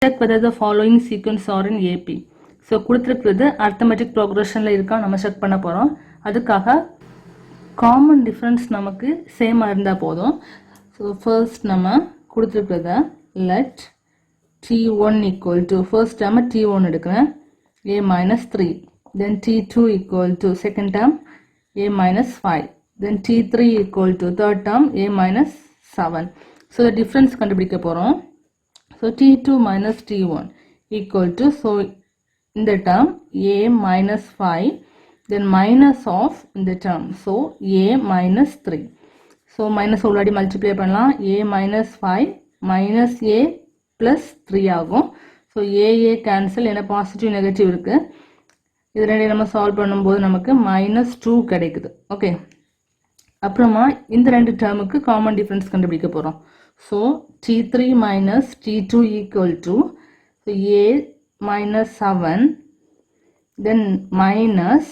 check whether the following sequence are in AP. So கொடுத்திருக்கிறது arithmetic progressionல இருக்கா நம்ம check பண்ண போறோம். அதுக்காக common difference நமக்கு சேமா இருந்தா போதும். So first நம்ம கொடுத்திருக்கிறத let t1 equal to first term t1 எடுக்கிறேன் a minus 3, then t2 equal to second term a minus 5, then t3 equal to third term a minus 7. So the difference கண்டுபிடிக்க போறோம். So t2 minus t1 equal to, so in the term a minus 5, then minus of in the term, so a minus 3. So minus already multiply பண்ணலாம், a minus 5 minus a plus 3 ஆகும். So a cancel, என்ன positive negative இருக்கு, இது ரெண்டையும் நம்ம solve பண்ணும்போது நமக்கு minus 2 கிடைக்குது. ஓகே, அப்புறமா இந்த ரெண்டு டேர்முக்கு காமன் டிஃபரன்ஸ் கண்டுபிடிக்க போறோம். So t3 minus t2 equal to, so a minus 7, then minus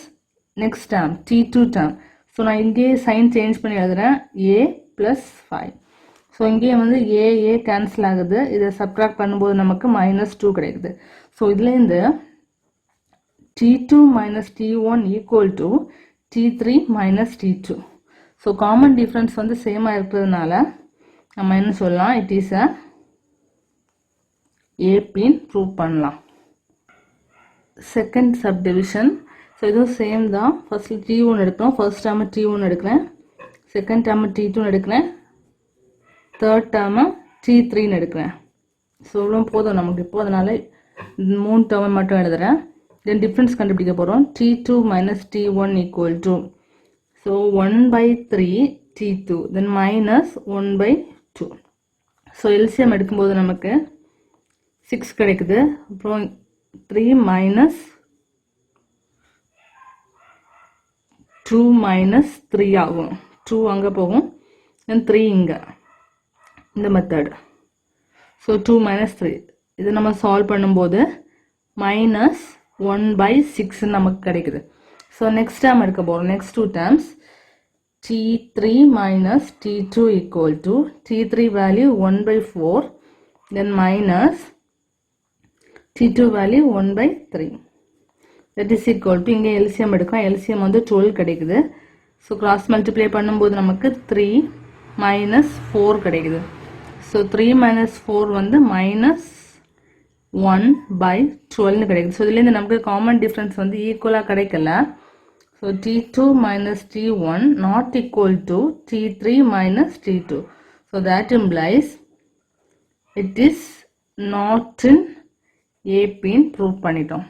next term t2 term. So நான் இங்கே சைன் சேஞ்ச் பண்ணி எழுதுறேன் a plus 5. So இங்கே வந்து a cancel ஆகுது, இதை subtract பண்ணும்போது நமக்கு minus 2 கிடைக்குது. So இதுல இருந்து t2 minus t1 equal to t3 minus t2. So common difference வந்து சேமா இருக்கிறதுனால நம்ம என்ன சொல்லலாம், it is a AP prove பண்ணலாம். Second subdivision. So இதுவும் சேம் தான். first t1 எடுக்கிறோம், first term t1 எடுக்கிறேன், second term t2 எடுக்கிறேன், third term t3 எடுக்கிறேன். ஸோ இவ்வளோ போதும் நமக்கு இப்போ, அதனால 3 டேர்மை மட்டும் எழுதுறேன். தென் டிஃப்ரென்ஸ் கண்டுபிடிக்க போகிறோம். t2 minus t1 equal to, so 1 by 3 t2, then minus 1 by 2. So LCM எடுக்கும்போது நமக்கு 6 கிடைக்குது. அப்புறம் 3 minus 2 minus 3 ஆகும். 2 அங்கே போகும், then 3 இங்கே, இந்த மெத்தட். ஸோ 2 minus 3 இது நம்ம சால்வ் பண்ணும்போது minus 1 by 6 நமக்கு கிடைக்குது. ஸோ நெக்ஸ்ட் டேர்ம் எடுக்க போகிறோம். Next two terms t3 minus t2 equal to, t3 value 1 by 4, then minus t2 value 1 by 3. That is equal to, இங்கே LCM எடுக்கலாம், LCM வந்து 12 கிடைக்குது. ஸோ கிராஸ் மல்டிப்ளை பண்ணும்போது நமக்கு 3 minus 4 கிடைக்குது. ஸோ 3 minus 4 வந்து minus 1 by 12 கிடைக்குது. ஸோ இதுலேருந்து நமக்கு காமன் டிஃப்ரென்ஸ் வந்து ஈக்குவலாக கிடைக்கல. So t2 minus t1 not equal to t3 minus t2. So that implies it is not in AP prove பண்ணிட்டோம்.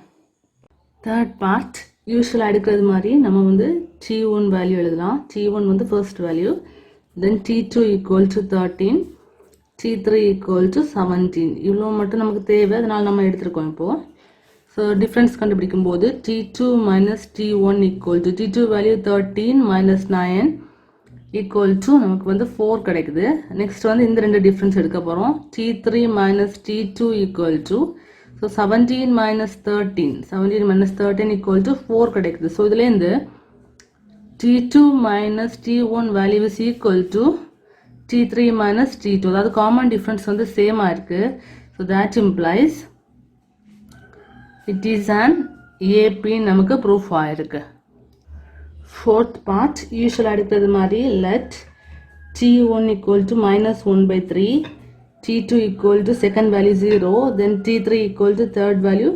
தேர்ட் பார்ட் யூஸ்வலாக எடுக்கிறது மாதிரி நம்ம வந்து t1 வேல்யூ எழுதலாம். t1 வந்து first value, then t2 equal to 13, t3 equal to 17. இவ்வளோ மட்டும் நமக்கு தேவை, அதனால் நம்ம எடுத்துருக்கோம் இப்போது. ஸோ டிஃப்ரென்ஸ் கண்டுபிடிக்கும் போது t2 minus t1 equal to, t2 value 13 minus 9 equal to நமக்கு வந்து 4 கிடைக்குது. நெக்ஸ்ட் வந்து இந்த ரெண்டு டிஃப்ரென்ஸ் எடுக்க போகிறோம். t3 minus t2 equal to, so 17 minus 13 equal to 4 கிடைக்குது. ஸோ இதுலேருந்து t2 minus t1 value is equal to t3 minus t2, அதாவது காமன் டிஃப்ரென்ஸ் வந்து சேமாக இருக்குது. So that implies it is an AP நமக்கு ப்ரூஃப் ஆயிருக்கு. ஃபோர்த் பார்ட் யூஸ்வலாக எடுக்கிறது மாதிரி let t1 equal to minus 1 by 3, t2 equal to second value 0, then t3 equal to third value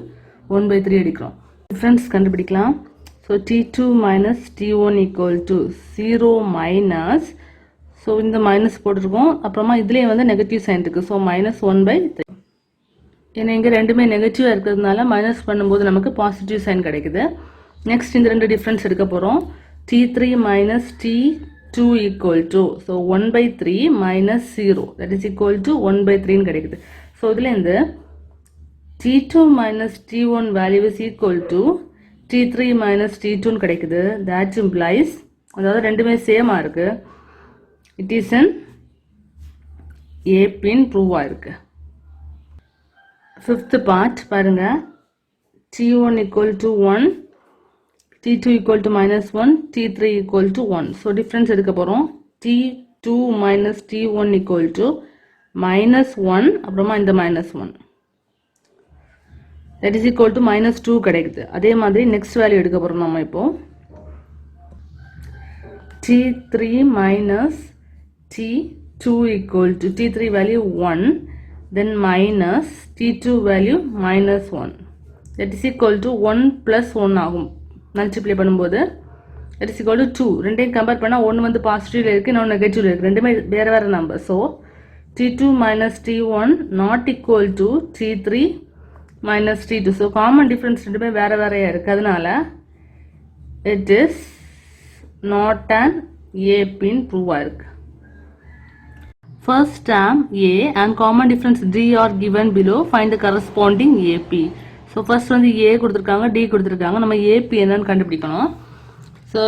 1 by 3 எடுக்கிறோம். டிஃப்ரென்ஸ் கண்டுபிடிக்கலாம். So t2 minus t1 equal to 0 minus, so இந்த minus போட்டிருக்கோம், அப்புறமா இதுலேயே வந்து நெகட்டிவ் சைன் இருக்குது. So minus 1 by 3. ஏன்னா இங்கே ரெண்டுமே நெகட்டிவாக இருக்கிறதுனால மைனஸ் பண்ணும்போது நமக்கு பாசிட்டிவ் சைன் கிடைக்குது. நெக்ஸ்ட் இந்த ரெண்டு டிஃப்ரென்ஸ் எடுக்க போகிறோம். t3 minus t2 equal to, so 1 by 3 minus 0, that is equal to 1 by 3 கிடைக்குது. ஸோ இதுலேருந்து t2 minus t1 value is equal to t3 minus t2 கிடைக்குது. that implies, அதாவது ரெண்டுமே சேமாக இருக்குது, it is an AP prove ஆயிருக்கு. Fifth part பாருங்க. t1 equal to 1, t2 equal to minus 1, t3 equal to 1. So difference எடுக்க போகிறோம். t2 minus t1 equal to minus 1, அப்புறமா இந்த minus 1. that is equal to -2 கிடைக்குது. அதே மாதிரி next value எடுக்க போறோம் நம்ம இப்போ T3 minus T2 equal to T3 value 1 then minus T2 value -1 that is equal to 1 plus 1 ஆகும் multiply பண்ணும்போது that is equal to 2 ரெண்டையும் கம்பேர் பண்ணா ஒன்று வந்து பாசிட்டிவ்ல இருக்கு இன்னொன்று நெகட்டிவ்ல இருக்கு ரெண்டுமே வேற வேற number so T2 minus T1 not equal to T3 minus T2 so common difference ரெண்டுமே வேற வேறையா இருக்கு அதனால it is not an AP in prove ஆயிருக்கு first term A and common difference D are given below find the corresponding AP so first வந்து A கொடுத்திருக்காங்க D கொடுத்திருக்காங்க நம்ம AP என்னன்னு கண்டுபிடிக்கணும் so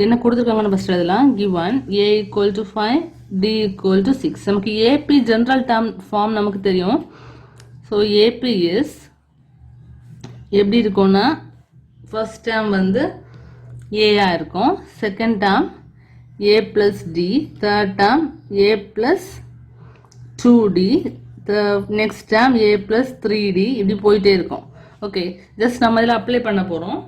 என்ன கொடுத்திருக்காங்கன்னு ஃபர்ஸ்ட் எழுதலாம் given A equal to 5 D equal to 6 நமக்கு AP general term form நமக்கு தெரியும் so AP is எப்படி இருக்கும்னா first term வந்து A ஆ இருக்கும் second term A plus D third term A plus 2D the next term A plus 3D இப்படி போயிட்டே இருக்கும் ஓகே ஜஸ்ட் நம்ம இதில் அப்ளை பண்ண போகிறோம்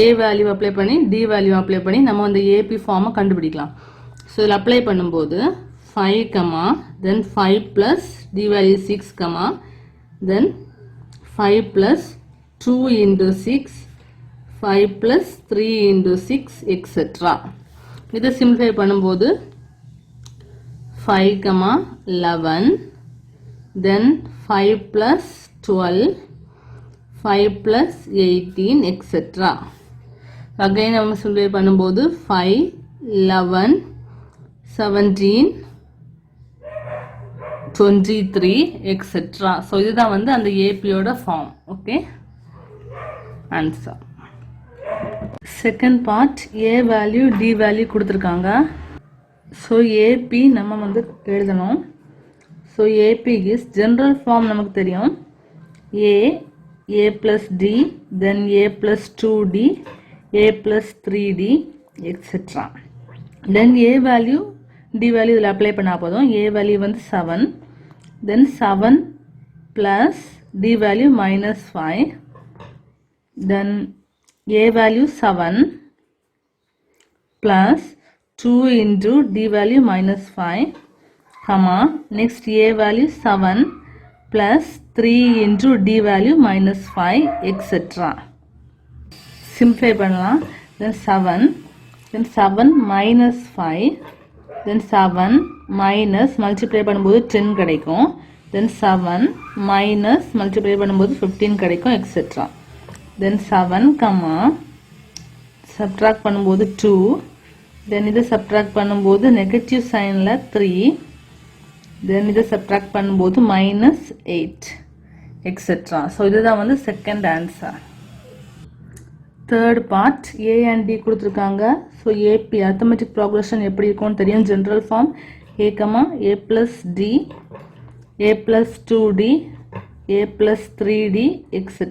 A வேல்யூ அப்ளை பண்ணி D வேல்யூ அப்ளை பண்ணி நம்ம அந்த AP ஃபார்மை கண்டுபிடிக்கலாம் ஸோ இதில் அப்ளை பண்ணும்போது 5 கமா தென் 5 plus D வேல்யூ 6 கமா தென் 5 plus 2 into 6 5 plus 3 into 6 etc. இதை simplify பண்ணும்போது 5, 11 then 5 plus 12 5 plus 18 etc. again நம்ம simplify பண்ணும்போது 5 11 17 23 etc. so இதுதான் வந்து அந்த AP யோட form okay answer second part A value D value கொடுத்துருக்காங்க ஸோ AP நம்ம வந்து எழுதணும் so AP is general form நமக்கு தெரியும் A plus D then A plus 2D A plus 3D etc. then A value D value இதில் apply பண்ணால் போதும் A value வந்து 7 then 7 plus D value -5 then A value 7 plus 2 into D value -5 comma next A value 7 plus 3 into D value -5 etc. simplify பண்ணலாம் then 7 minus 5 then 7 minus multiply பண்ணும்போது 10 கிடைக்கும் then 7 minus multiply பண்ணும்போது 15 கிடைக்கும் etc. then 7 comma subtract பண்ணும்போது 2 then இதை subtract பண்ணும்போது negative signல 3 then இதை subtract பண்ணும்போது -8 etc. so இதுதான் வந்து second answer third part A and D கொடுத்திருக்காங்க so AP arithmetic progression எப்படி இருக்கும்னு தெரியும் general form A plus D A plus 2D A plus 3D etc.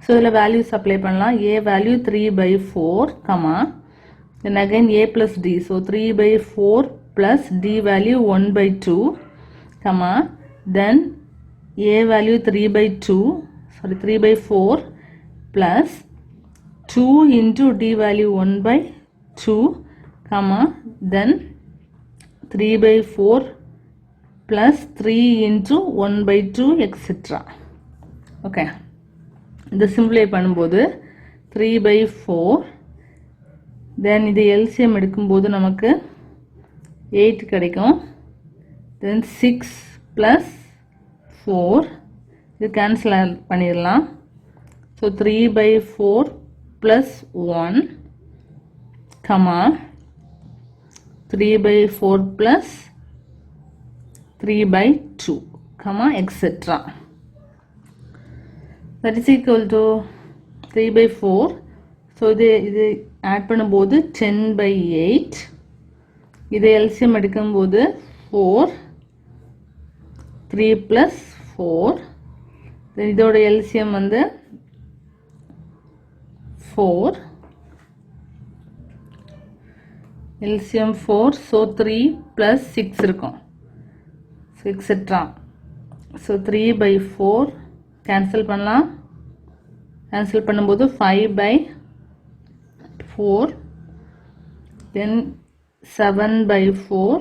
so இதில் values apply பண்ணலாம் A value 3/4 comma then again A plus D so 3/4 plus D value 1/2 comma then A value 3/4 plus 2 into D value 1/2 comma then 3/4 plus 3 into 1/2 etc. okay இந்த simplify பண்ணும்போது 3/4 then இது LCM எடுக்கும்போது நமக்கு 8 கிடைக்கும் then 6 plus 4 இது cancel பண்ணிடலாம் so 3/4 plus 1 comma 3/4 plus 3/2 comma etc. that is equal to 3/4 so இது add பண்ணும்போது 10/8 இது LCM எடுக்கும்போது 4 3 plus 4 இதோட LCM வந்து 4 LCM 4 so 3 plus 6 இருக்கும் etc. so 3/4 கேன்சல் பண்ணலாம். கேன்சல் பண்ணும்போது 5/4 then 7/4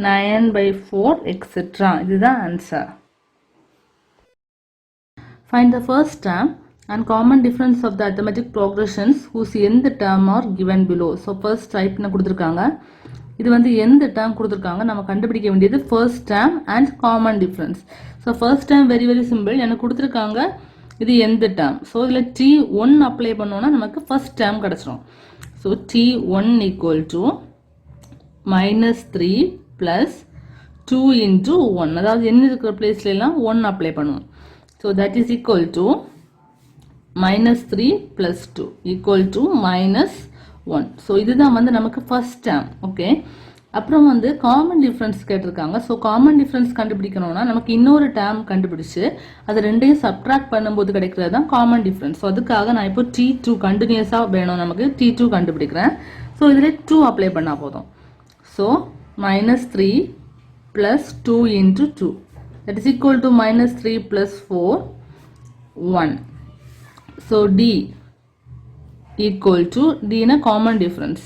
9/4 etc. இதுதான் answer. Find the first term and common difference of the arithmetic progressions whose nth term are given below. So first type னு கொடுத்திருக்காங்க. இது வந்து nth term கொடுத்திருக்காங்க. நம்ம கண்டுபிடிக்க வேண்டியது first term and common difference. So first term very simple. எனக்கு கொடுத்திருக்காங்க இது nth term. So இதுல t1 அப்ளை பண்ணோம்னா நமக்கு first term கிடைச்சிரும். So t1 equal to -3 plus 2 into 1. அதாவது n இருக்கிற பிளேஸ்ல எல்லாம் 1 அப்ளை பண்ணுவோம். So that is equal to -3 plus 2 equal to -1. So இதுதான் வந்து நமக்கு first term. Okay. அப்புறம் வந்து காமன் டிஃபரன்ஸ் கேட்டிருக்காங்க. ஸோ காமன் டிஃபரன்ஸ் கண்டுபிடிக்கணும்னா நமக்கு இன்னொரு டேர்ம் கண்டுபிடிச்சு அது ரெண்டையும் சப்ட்ராக்ட் பண்ணும்போது கிடைக்கிறது தான் காமன் டிஃபரன்ஸ். ஸோ அதுக்காக நான் இப்போ T2 கண்டினியூஸாக வேணும் நமக்கு T2 கண்டுபிடிக்கிறேன். ஸோ இதில் 2 அப்ளை பண்ணால் போதும். So -3 plus 2 into 2 that is equal to -3 plus 4 1. So D equal to D in a common difference.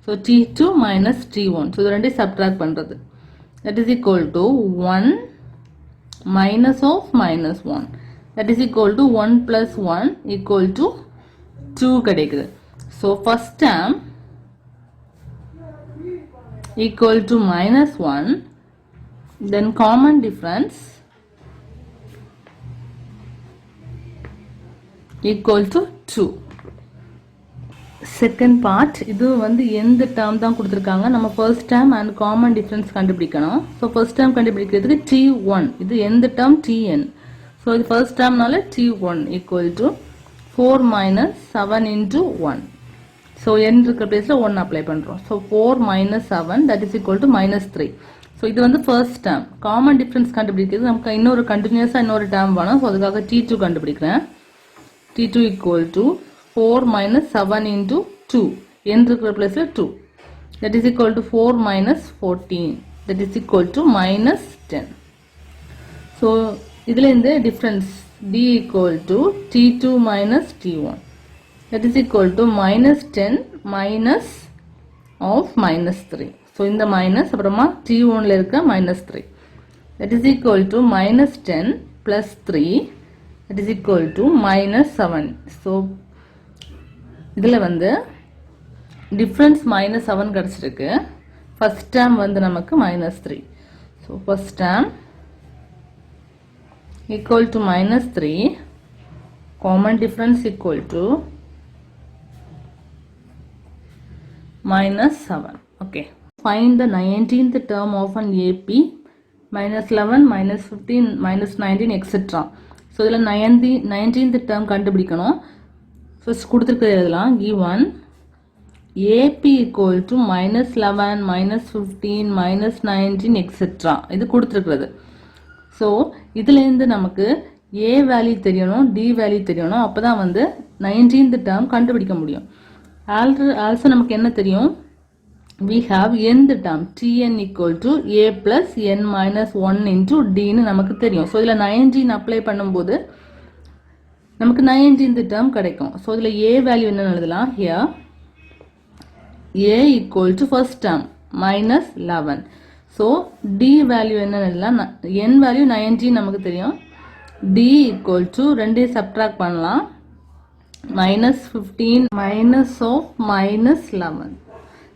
So T2 minus T1. So the ரெண்டை subtract பண்றது. That is equal to 1 minus of -1. That is equal to 1 plus 1 equal to 2 கிடைக்குது. So first term equal to -1. Then common difference equal to 2. Second part, இது வந்து எந்த term தான் கொடுத்திருக்காங்க. நம்ம first term and common difference கண்டுபிடிக்கணும். So first term கண்டுபிடிக்கிறதுக்கு T1. இது எந்த term Tn. So இது first termனால T1 equal to 4 minus 7 into 1. So n இருக்கிற பிளேஸ்ல 1 அப்ளை பண்றோம். So 4 minus 7 that is equal to -3. So இது வந்து first term. Common difference கண்டுபிடிக்கிறது நமக்கு இன்னொரு கண்டினியூஸா இன்னொரு term வேணும். So அதுக்காக T2 கண்டுபிடிக்கிறேன். T2 equal to 4 minus 7 into 2. n இருக்கிற பிளேஸ்ல 2. That is equal to 4 minus 14. That is equal to -10. So இதுல இந்த difference D equal to T2 minus T1. That is equal to -10 minus of -3. So இந்த minus அப்புறமா T1 ல இருக்க -3. That is equal to -10 plus 3. That is equal to -7. So இதுல வந்து difference -7 கிடைச்சிருக்கு. First term வந்து நமக்கு -3. So first term equal to -3. Common difference equal to -7. Okay. Find the 19th term of an AP -11, -15, -19 etc. So இதுல 19th term கண்டுபிடிக்கணும். First கொடுத்திருக்கிறது எழுதலாம். given AP equal to -11, -15, -19 etc. இது கொடுத்திருக்கிறது. So இதுல இருந்து நமக்கு A வேல்யூ தெரியணும், D வேல்யூ தெரியணும். அப்பதான் வந்து 19th term கண்டுபிடிக்க முடியும். Also நமக்கு என்ன தெரியும்? We have nth term Tn equal to A plus n minus 1 into D னு நமக்கு தெரியும். So இதுல 19 அப்ளை பண்ணும்போது நமக்கு 19th term கிடைக்கும். So இதுல A வேல்யூ என்ன எழுதலாம்? Here A equal to first term -11. So D value என்ன எழுதலாம்? n வேல்யூ 19 நமக்கு தெரியும். D equal to ரெண்டே subtract பண்ணலாம். -15 minus of -11.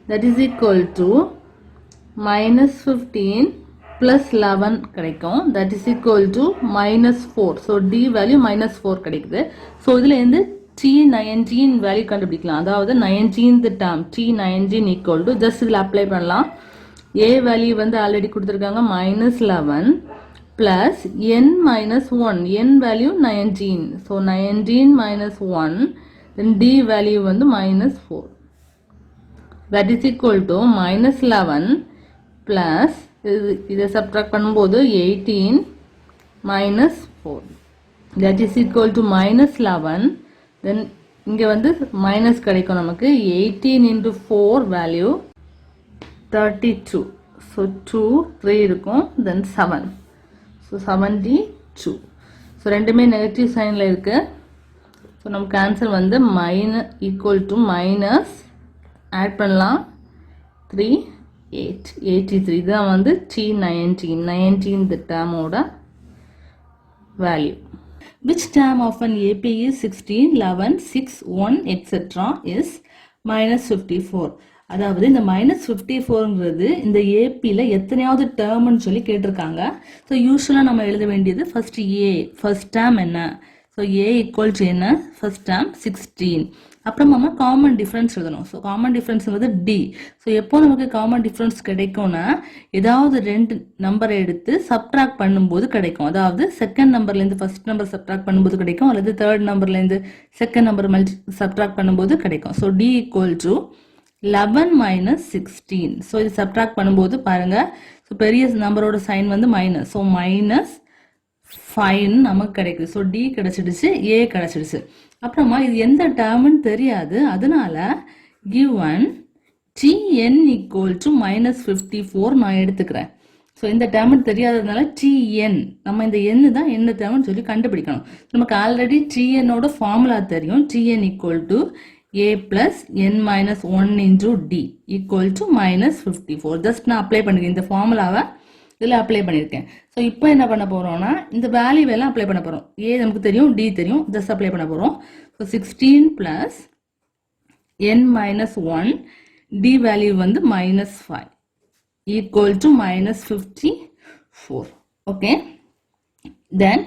That is equal to -15 plus 11 கிடைக்கும். That is equal to -4. So D value -4 கிடைக்குது. So இதுல இருந்து T19 value கண்டுபிடிக்கலாம். அதாவது 19th term T19 equal to just இதுல அப்ளை பண்ணலாம். A value வந்து ஆல்ரெடி கொடுத்திருக்காங்க -11 plus n minus 1. n value 19. So 19 minus 1. Then D value வந்து -4. That is equal to -11 plus இதை subtract பண்ணும்போது 18 minus 4. That is equal to -11. Then இங்க வந்து minus கிடைக்கும் நமக்கு. 18 into 4 value 32. So 2 3 இருக்கும். Then 7. So 72. ஸோ ரெண்டுமே நெகட்டிவ் சைனில் இருக்குது. ஸோ நமக்கு ஆன்சர் வந்து ஈக்குவல் டு மைனஸ் ஆட் பண்ணலாம் 3 8 83. இதுதான் வந்து T19 இந்த டேர்மோட value. Which term of an AP is 16, 11, 6, 1, etc. is minus 54. அதாவது இந்த மைனஸ் 54ங்கிறது இந்த ஏபியில் எத்தனையாவது டேர்ம்னு சொல்லி கேட்டிருக்காங்க. ஸோ யூஸ்வலாக நம்ம எழுத வேண்டியது ஃபர்ஸ்ட் டேர்ம் என்ன? ஸோ ஏ ஈக்குவல் டு என்ன? First term 16. அப்புறம் நம்ம காமன் டிஃப்ரென்ஸ் எழுதணும். ஸோ காமன் டிஃப்ரென்ஸுங்கிறது டி. ஸோ எப்போ நமக்கு காமன் டிஃப்ரென்ஸ் கிடைக்கும்னா ஏதாவது ரெண்டு நம்பரை எடுத்து சப்ட்ராக்ட் பண்ணும்போது கிடைக்கும். அதாவது செகண்ட் நம்பர்லேருந்து ஃபர்ஸ்ட் நம்பர் சப்ட்ராக்ட் பண்ணும்போது கிடைக்கும், அல்லது தேர்ட் நம்பர்லேருந்து செகண்ட் நம்பர் சப்ட்ராக்ட் பண்ணும்போது கிடைக்கும். So d equal to 11 minus 16. So இது சப்ட்ராக்ட் பண்ணும்போது பாருங்க, ஸோ பெரிய நம்பரோட சைன் வந்து மைனஸ். ஸோ மைனஸ் 5 நமக்கு கிடைக்குது. ஸோ டி கிடைச்சிடுச்சு, ஏ கிடைச்சிடுச்சு. அப்புறமா இது எந்த டேர்ம்னு தெரியாது, அதனால given tn equal to minus 54 நான் எடுத்துக்கிறேன். ஸோ இந்த டேர்ம்னு தெரியாததுனால tn நம்ம இந்த n தான் என்ன டேர்ம்னு சொல்லி கண்டுபிடிக்கணும். நமக்கு ஆல்ரெடி tnோட ஃபார்முலா தெரியும். tn equal to a plus n minus 1 into d equal to minus 54. Just நான் அப்ளை பண்ணிருக்கேன், இந்த ஃபார்முலாவை இதில் அப்ளை பண்ணியிருக்கேன். ஸோ இப்போ என்ன பண்ண போகிறோம்னா இந்த வேல்யூ எல்லாம் அப்ளை பண்ண போகிறோம். ஏ நமக்கு தெரியும், டி தெரியும், ஜஸ்ட் அப்ளை பண்ண போகிறோம். So 16 plus n minus 1, d value வந்து minus 5 equal to minus 54. Okay, then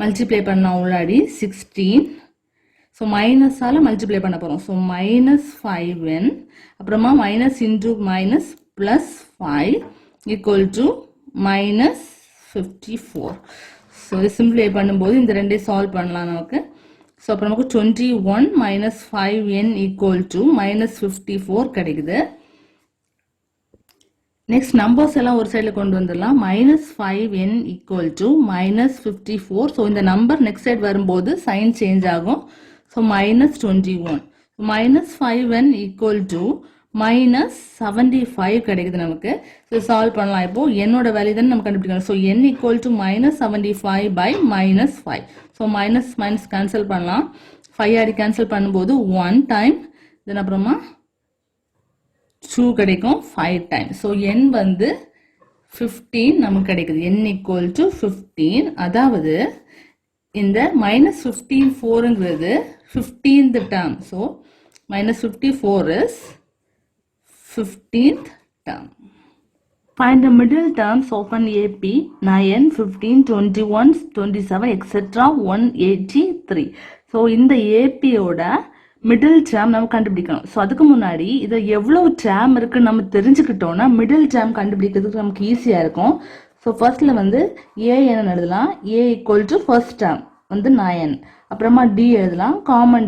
multiply பண்ண உள்ளாடி 16. ஸோ மைனஸால் மல்டிப்ளை பண்ண போகிறோம். ஸோ மைனஸ் 5n அப்புறமா minus into minus plus 5 equal to minus 54. So இது சிம்பிளை பண்ணும்போது இந்த ரெண்டே சால்வ் பண்ணலாம் நமக்கு. ஸோ அப்புறம் நமக்கு 21 minus 5n equal to minus 54 கிடைக்குது. நெக்ஸ்ட் நம்பர்ஸ் எல்லாம் ஒரு சைடில் கொண்டு வந்துடலாம். Minus 5n equal to minus 54. So இந்த நம்பர் நெக்ஸ்ட் சைடு வரும்போது சைன் சேஞ்ச் ஆகும். So minus 21 minus 5n equal to minus 75 கிடைக்குது நமக்கு. ஸோ சால்வ் பண்ணலாம். இப்போ என்னோட வேல்யூ தானே நம்ம கண்டுபிடிக்கணும். So n equal to minus 75 by minus 5. So minus minus cancel பண்ணலாம். 5 ஆடி கேன்சல் பண்ணும்போது 1 டைம், தென் அப்புறமா 2 கிடைக்கும் 5 டைம். ஸோ n வந்து 15 நமக்கு கிடைக்குது. n equal to 15. அதாவது இந்த minus 54ங்கிறது 15th term. So minus 54 is 15th term. Find the middle terms of an AP 9, 15, 21, 27, etc. 183. So இந்த AP ஓட மிடில் டேர்ம் நம்ம கண்டுபிடிக்கணும். ஸோ அதுக்கு முன்னாடி இதை எவ்வளோ டேர்ம் இருக்குன்னு நம்ம தெரிஞ்சுக்கிட்டோம்னா மிடில் டேர்ம் கண்டுபிடிக்கிறதுக்கு நமக்கு ஈஸியாக இருக்கும். ஸோ ஃபர்ஸ்ட்ல வந்து ஏ என்ன எழுதலாம்? ஏ ஈக்குவல் டு ஃபர்ஸ்ட் டேர்ம் வந்து 9. அப்புறமா டி எழுதலாம். காமன்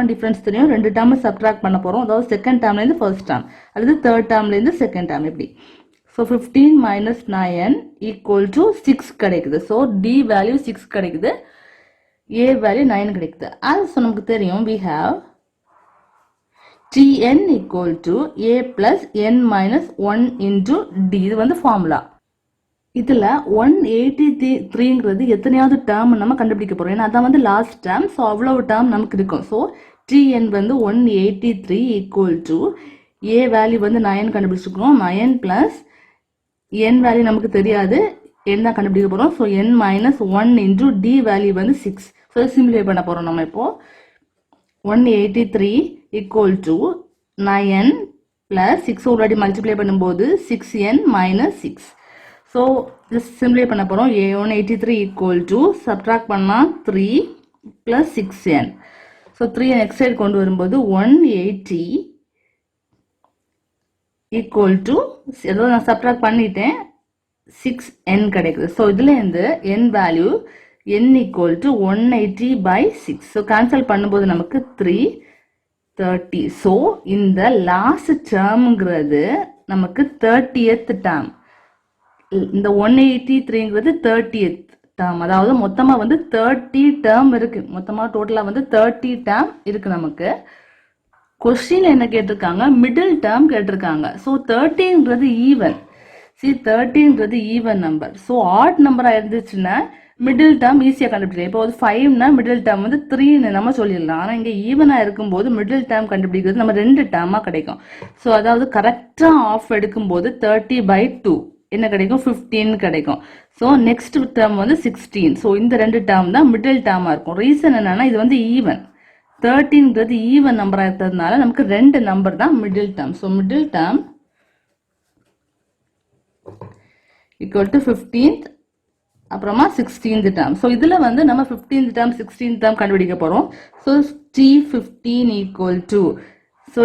டிஃபரன்ஸ் தெரியும், ரெண்டு டேர்ம் சப்ட்ராக்ட் பண்ண போகிறோம். அதாவது செகண்ட் டேர்ம்லேருந்து ஃபர்ஸ்ட் டேர்ம் அல்லது தேர்ட் டேர்ம்லேருந்து செகண்ட் டேர்ம் இப்படி. ஸோ 15 மைனஸ் 9 ஈக்குவல் டு 6 கிடைக்குது. ஸோ டி வேல்யூ 6 கிடைக்குது, ஏ வேல்யூ 9 கிடைக்குது. அது நமக்கு தெரியும் we have tn equal to a plus n minus 1 into d. இது வந்து ஃபார்முலா. இதில் 183ங்கிறது எத்தனையாவது டேர்ம் நம்ம கண்டுபிடிக்க போகிறோம். ஏன்னா அதான் வந்து லாஸ்ட் டேர்ம். ஸோ அவ்வளோ டேர்ம் நமக்கு இருக்கும். ஸோ tn வந்து 183 ஈக்குவல் டு ஏ வேல்யூ வந்து 9 கண்டுபிடிச்சிருக்கிறோம். 9 பிளஸ் n வேல்யூ நமக்கு தெரியாது, n தான் கண்டுபிடிக்க போகிறோம். So n minus 1 into D value வந்து 6. ஸோ சிம்பிளிஃபை பண்ண போகிறோம் நம்ம இப்போ. 183 equal to 9 plus 6 already multiply பண்ணும்போது 6n மைனஸ் 6. ஸோ ஜஸ்ட் சிம்பிளை பண்ண போகிறோம். 183 ஈக்குவல் டு சப்ட்ராக்ட் பண்ணால் 3 plus 6n. So 3 next side கொண்டு வரும்போது 180 ஈக்குவல் டு ஏதோ நான் சப்ட்ராக்ட் பண்ணிட்டேன் 6n கிடைக்குது. ஸோ இதுலேருந்து n value n equal to 180 by 6. So cancel பண்ணும்போது நமக்கு 330. ஸோ இந்த லாஸ்ட் டேர்ம்ங்கிறது நமக்கு 30th டேர்ம். இந்த 183ங்கிறது 30th டேர்ம். அதாவது மொத்தமாக வந்து 30 டேர்ம் இருக்கு. மொத்தமாக டோட்டலாக வந்து 30 டேர்ம் இருக்கு நமக்கு. கொஸ்டின் என்ன கேட்டிருக்காங்க? மிடில் டேர்ம் கேட்டிருக்காங்க. ஸோ 30ங்கிறது ஈவன், See 13ன்றது ஈவன் நம்பர். ஸோ ஆட் நம்பராக இருந்துச்சுன்னா மிடில் டேர்ம் ஈஸியாக கண்டுபிடிக்கலாம். இப்போ வந்து 5னா மிடில் டேர்ம் வந்து 3ன்னு நம்ம சொல்லிடலாம். ஆனால் இங்கே ஈவனாக இருக்கும்போது மிடில் டேர்ம் கண்டுபிடிக்கிறது நம்ம 2 டேர்மாக கிடைக்கும். ஸோ அதாவது கரெக்டாக ஆஃப் எடுக்கும்போது 30/2 என்ன கிடைக்கும் 15 கிடைக்கும். ஸோ நெக்ஸ்ட் டேர்ம் வந்து 16. ஸோ இந்த 2 டேர்ம் தான் மிடில் டேர்மாக இருக்கும். ரீசன் என்னன்னா இது வந்து ஈவன் 13ன்றது ஈவன் நம்பராக இருக்கிறதுனால நமக்கு 2 நம்பர் தான் middle term. So middle term equal to 15th அப்புறமா 16th டேர்ம். ஸோ இதில் வந்து நம்ம 15th டேர்ம் 16th டேர்ம் கண்டுபிடிக்க போகிறோம். So T15 equal to so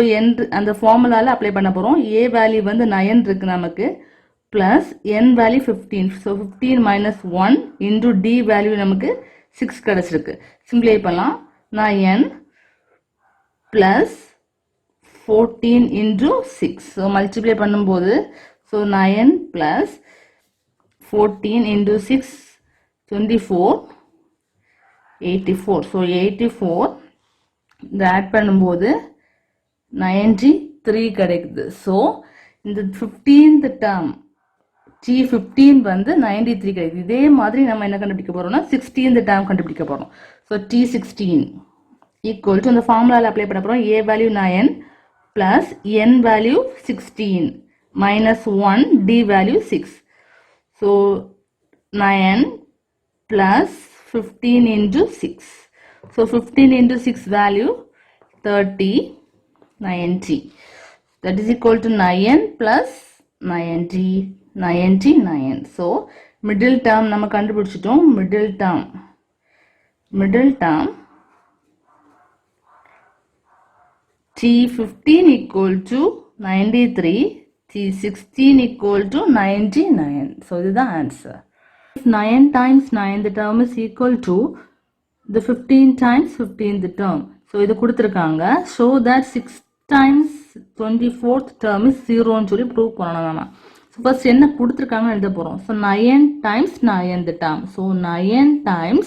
அந்த ஃபார்முலாவில் அப்ளை பண்ண போகிறோம். ஏ வேல்யூ வந்து 9 இருக்குது நமக்கு plus N value 15. So 15 minus 1 into D value நமக்கு 6 கிடச்சிருக்கு. சிம்பிளை பண்ணலாம். 9 ப்ளஸ் 14 இன்டூ 6. ஸோ மல்டிப்ளை பண்ணும்போது ஸோ 9 ப்ளஸ் 14 into 6 24 84. ஸோ 84 இந்த ஆட் பண்ணும்போது 93 கிடைக்குது. ஸோ இந்த 15th டேர்ம் T15 வந்து 93 கிடைக்குது. இதே மாதிரி நம்ம என்ன கண்டுபிடிக்க போறோம்னா 16th டேர்ம் கண்டுபிடிக்க போறோம். ஸோ T16 ஈக்குவல் டு இந்த ஃபார்முலாவில் அப்ளை பண்ண போறோம். A value 9 plus N value 16 minus 1 D value 6. So 9 plus 15 into 6. So 15 into 6 value 30, 90. That is equal to 9 plus 90, 99. So middle term நம்ம கண்டுபிடிச்சிட்டோம். middle term T15 equal to 93. T16 equal to 99. So this is the answer. If 9 times 9 the term is equal to the 15 times 15 the term. So இது கொடுத்திருக்காங்க. Show that 6 times 24th term is 0 ன்னு சொல்லி prove பண்ணணும் நாம. So first என்ன கொடுத்திருக்காங்க எழுத போறோம். So 9 times 9 the term. So 9 times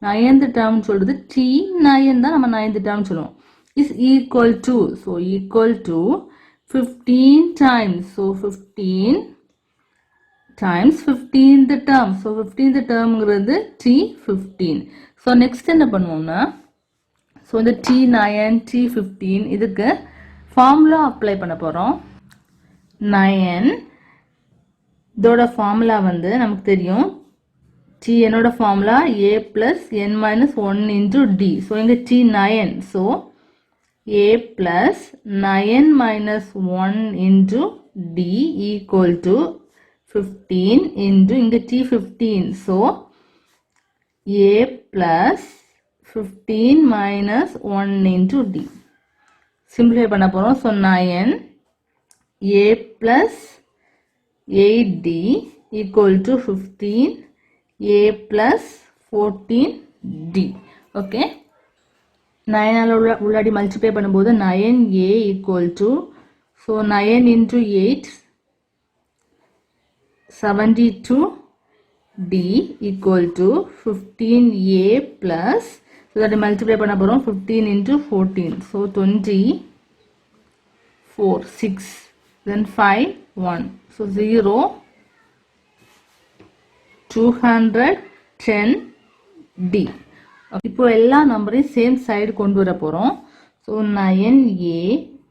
9 the term சொல்றது T9 தான் நம்ம 9 the term சொல்லுவோம். Is equal to. So equal to 15 times. So 15 times 15th term. So 15th term ங்கிறது T15. So next என்ன பண்ணுவோம்னா so இந்த T9 T15 இதுக்கு formula apply பண்ண போறோம். 9 இதோட ஃபார்முலா வந்து நமக்கு தெரியும். T என்னோட formula a plus n minus 1 into d. So இங்க T9. So a plus 9 minus 1 into d equal to 15 into இங்க T15. So a plus 15 minus 1 into d. Simplify பண்ண போறோம். So 9 a plus 8d equal to 15 a plus 14d. Okay. 9 உள்ளாடி multiply பண்ணும்போது 9a equal to so 9 into 8 72d equal to 15a plus so that multiply பண்ண போறோம் 15 into 14 so 24 6 then 5 1 so 0 210d. இப்போ எல்லா நம்பரையும் same side கொண்டு வர போறோம். ஸோ 9a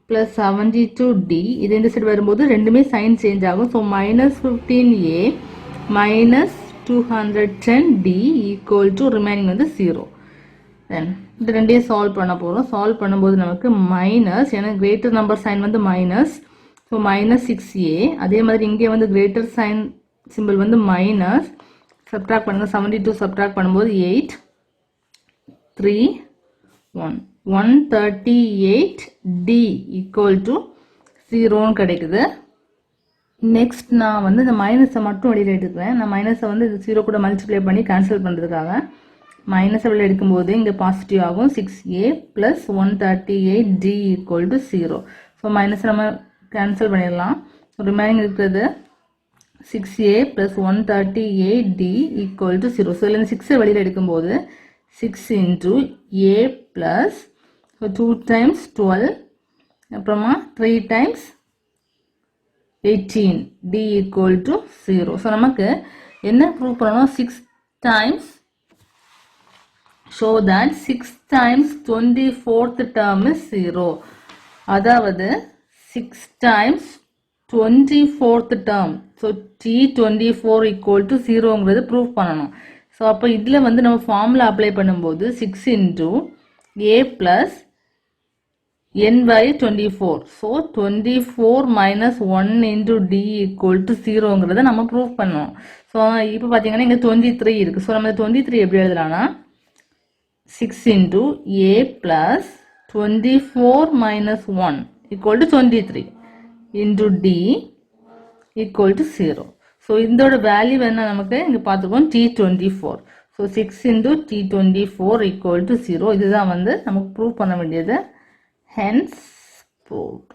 plus 72d இது இந்த சைடு வரும்போது ரெண்டுமே சைன் சேஞ்ச் ஆகும். So -15a minus 210d equal to remaining வந்து 0. தென் இந்த ரெண்டையும் சால்வ் பண்ண போறோம். சால்வ் பண்ணும்போது நமக்கு மைனஸ் ஏன்னா கிரேட்டர் நம்பர் சைன் வந்து மைனஸ் ஸோ -6a அதே மாதிரி இங்கே வந்து கிரேட்டர் சைன் சிம்பிள் வந்து மைனஸ் சப்ட்ராக்ட் பண்ணுங்க 72 சப்ட்ராக்ட் பண்ணும்போது 8 3 1 138d equal to 0 கிடைக்குது. நெக்ஸ்ட் நான் வந்து இந்த மைனஸை மட்டும் வெளியில் எடுக்கிறேன். நான் மைனஸை வந்து 0 கூட மல்டிப்ளை பண்ணி கேன்சல் பண்ணுறதுக்காக மைனஸை வெளியில் எடுக்கும்போது இங்கே பாசிட்டிவ் ஆகும் 6a plus 138d equal to 0. So மைனஸை நம்ம கேன்சல் பண்ணிடலாம். ரிமைனிங் இருக்கிறது 6a plus 138d equal to 0. So இதில் 6 வெளியில் எடுக்கும்போது 6 into a plus so 2 times 12 அப்புறமா 3 times 18 d equal to 0. So நமக்கு என்ன ப்ரூவ் பண்ணணும் 6 times show that 6 times 24th term is 0. அதாவது 6 times 24th term. So t24 equal to 0ங்கிறது prove பண்ணணும். ஸோ அப்போ இதில் வந்து நம்ம ஃபார்முலா அப்ளை பண்ணும்போது 6 into a plus n by 24. So 24 minus 1 into d equal to 0ங்கிறத நம்ம ப்ரூவ் பண்ணோம். ஸோ இப்போ பார்த்தீங்கன்னா இங்கே 23 இருக்குது. ஸோ நம்ம 23 எப்படி எழுதலாம்னா 6 into a plus 24 minus 1 equal to 23 into d equal to 0. So இதோட வேல்யூ என்ன நமக்கு இங்கே பார்த்துக்கோம் t24. So 6 into t24 equal to 0. இதுதான் வந்து நமக்கு ப்ரூவ் பண்ண வேண்டியது. Hence proved.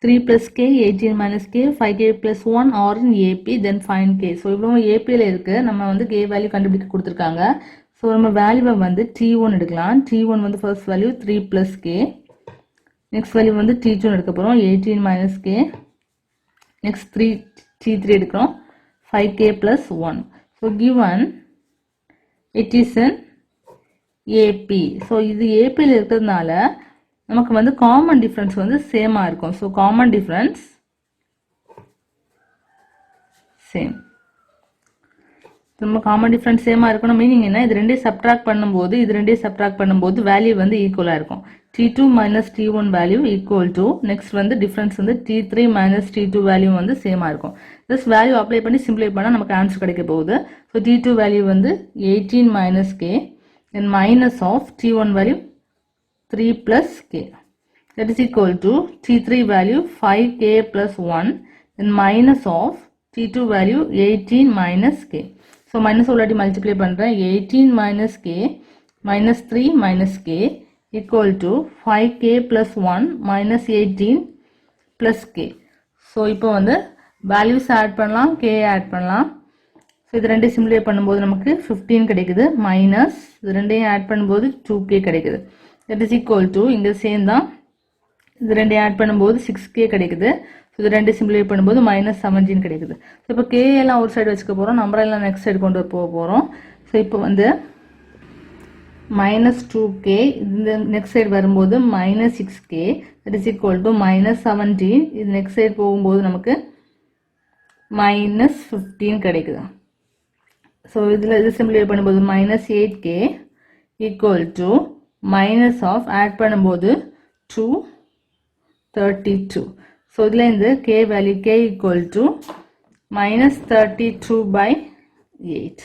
3 plus k, 18 minus k, 5k plus 1 or in AP, then find k. So இவ்வளோ APயில் இருக்குது. நம்ம வந்து k வேல்யூ கண்டுபிடிக்க கொடுத்துருக்காங்க. ஸோ நம்ம வேல்யூவை வந்து t1 எடுக்கலாம். t1 வந்து first value 3 plus k. Next value வந்து t2 எடுக்க போகிறோம் 18 minus k. நெக்ஸ்ட் t3 எடுக்கிறோம் 5k plus 1. So given it is in AP. So இது ஏபியில் இருக்கிறதுனால நமக்கு வந்து காமன் டிஃப்ரென்ஸ் வந்து சேமாக இருக்கும். So common difference same. நம்ம காமன் டிஃப்ரென்ஸ் சேமாக இருக்கணும் மீனிங் என்ன, இது ரெண்டே சப்ட்ராக்ட் பண்ணும்போது வேல்யூ வந்து ஈக்குவலாக இருக்கும். t2 minus t1 value equal to next வந்து டிஃப்ரென்ஸ் வந்து t3 minus t2 வேல்யூ வந்து சேமாக இருக்கும். திஸ் வேல்யூ அப்ளை பண்ணி சிம்பிளை பண்ணால் நமக்கு ஆன்சர் கிடைக்க போகுது. ஸோ t2 வேல்யூ வந்து 18 minus k and minus of t1 value 3 plus k, that is equal to t3 value 5k plus 1 and minus of t2 value 18 minus k. So minus already multiply பண்றேன் 18 minus k minus 3 minus k equal to 5k plus 1 minus 18 plus k. So இப்போ வந்து values add பண்ணலாம், k add பண்ணலாம். So இது ரெண்டையும் சிம்பிளை பண்ணும்போது நமக்கு 15 கிடைக்குது மைனஸ் இது ரெண்டையும் ஆட் பண்ணும்போது 2k கிடைக்குது. தட் இஸ் ஈக்குவல் டு இங்கே சேம் தான், இது ரெண்டையும் ஆட் பண்ணும்போது 6k கிடைக்குது. ஸோ இது ரெண்டையும் சிம்பிளை பண்ணும்போது மைனஸ் 17 கிடைக்குது. ஸோ இப்போ k எல்லாம் ஒரு சைடு வச்சுக்க போகிறோம், நம்பர் எல்லாம் நெக்ஸ்ட் சைடு கொண்டு போக போகிறோம். ஸோ இப்போ வந்து minus 2k இந்த நெக்ஸ்ட் சைடு வரும்போது minus 6k, that is equal to minus 17. இது நெக்ஸ்ட் சைடு போகும்போது நமக்கு minus 15 கிடைக்குது. ஸோ இதில் இது சிம்பிளை பண்ணும்போது minus 8k equal to minus of add பண்ணும்போது 232. ஸோ இதில் இந்த k value k equal to minus 32 by 8.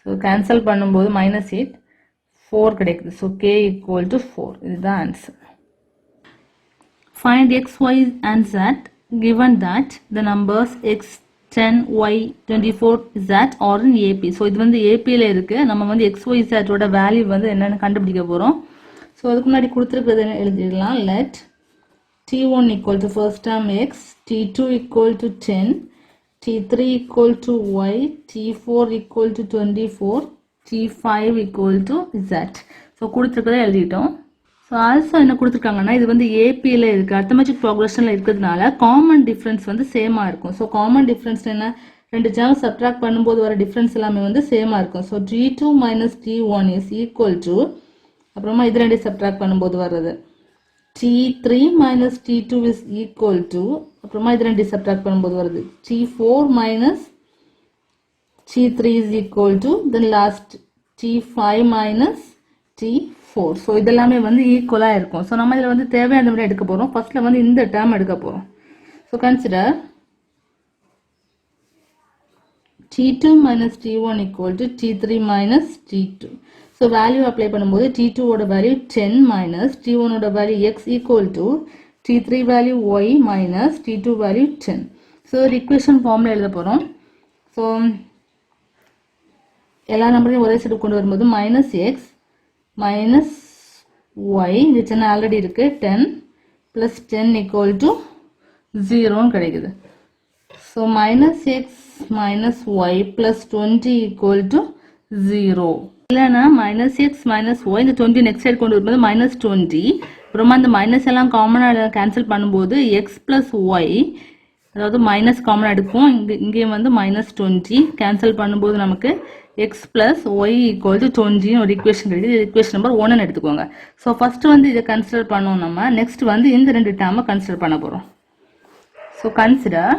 So cancel பண்ணும்போது minus 8 4 கிடைக்குது. So k equal to 4. இதுதான் answer. Find x, y and z given that the numbers x 10, y 24 z or in AP. So இது வந்து APயில் இருக்குது. நம்ம வந்து x, y, z ஓட value வந்து என்னென்னு கண்டுபிடிக்க போகிறோம். ஸோ அதுக்கு முன்னாடி கொடுத்துருக்கிறது எழுதிடலாம். let t1 equal to first term x, t2 equal to 10, t3 equal to y, t4 equal to 24, t5 equal to z. So கொடுத்துருக்கிறத எழுதிட்டோம். ஸோ ஆல்சோ என்ன கொடுத்துருக்காங்கன்னா இது வந்து ஏபியில் இருக்குது, அர்த்தமெட்டிக் ப்ரோக்ரஷனில் இருக்கிறதுனால காமன் டிஃப்ரென்ஸ் வந்து சேமாக இருக்கும். ஸோ காமன் டிஃப்ரென்ஸ் என்ன, ரெண்டு டேர்ம் சப்ட்ராக்ட் பண்ணும்போது வர டிஃப்ரென்ஸ் எல்லாமே வந்து சேமாக இருக்கும். So t2 minus t1 is equal to அப்புறமா இது ரெண்டு சப்ட்ராக்ட் பண்ணும்போது வர்றது t3 minus t2 is equal to அப்புறமா இது ரெண்டு சப்ட்ராக்ட் பண்ணும்போது வருது t4 minus t3 is equal to then last t5 minus t4. So இதெல்லாமே வந்து ஈக்குவலாக இருக்கும். ஸோ நம்ம இதில் வந்து தேவையான மாதிரி எடுக்க போகிறோம். ஃபர்ஸ்ட்டில் வந்து இந்த டேர்ம் எடுக்க போகிறோம். So consider t2 minus t1 equal to t3 minus t2. So value apply பண்ணும்போது t2 ஓட வேல்யூ 10 minus t1 ஓட value x equal to t3 value y minus t2 value 10. So equation ஃபார்மில் எழுத போகிறோம். ஸோ எல்லா நம்பரையும் ஒரே சைடு கொண்டு வரும்போது minus x minus y, இது 10 ஆல்ரெடி இருக்குது, 10 plus 10 equal to 0 கிடைக்குது. So minus x minus y plus 20 equal to 0. இல்லைனா minus x minus y இந்த 20 நெக்ஸ்ட் சைடு கொண்டு வரும்போது minus 20 அப்புறமா இந்த மைனஸ் எல்லாம் காமனாக கேன்சல் பண்ணும்போது எக்ஸ் ப்ளஸ் ஒய், அதாவது மைனஸ் காமனாக எடுக்கும், இங்கேயும் வந்து -20 கேன்சல் பண்ணும்போது நமக்கு x plus y equal to 20 ஒரு ஈக்குவேஷன் கிடைக்குது. இது ஈக்குவேஷன் நம்பர் 1 எடுத்துக்கோங்க. ஸோ ஃபர்ஸ்ட் வந்து இதை கன்சிடர் பண்ணோம் நம்ம. நெக்ஸ்ட் வந்து இந்த 2 டேர்மை கன்சிடர் பண்ண போகிறோம். So consider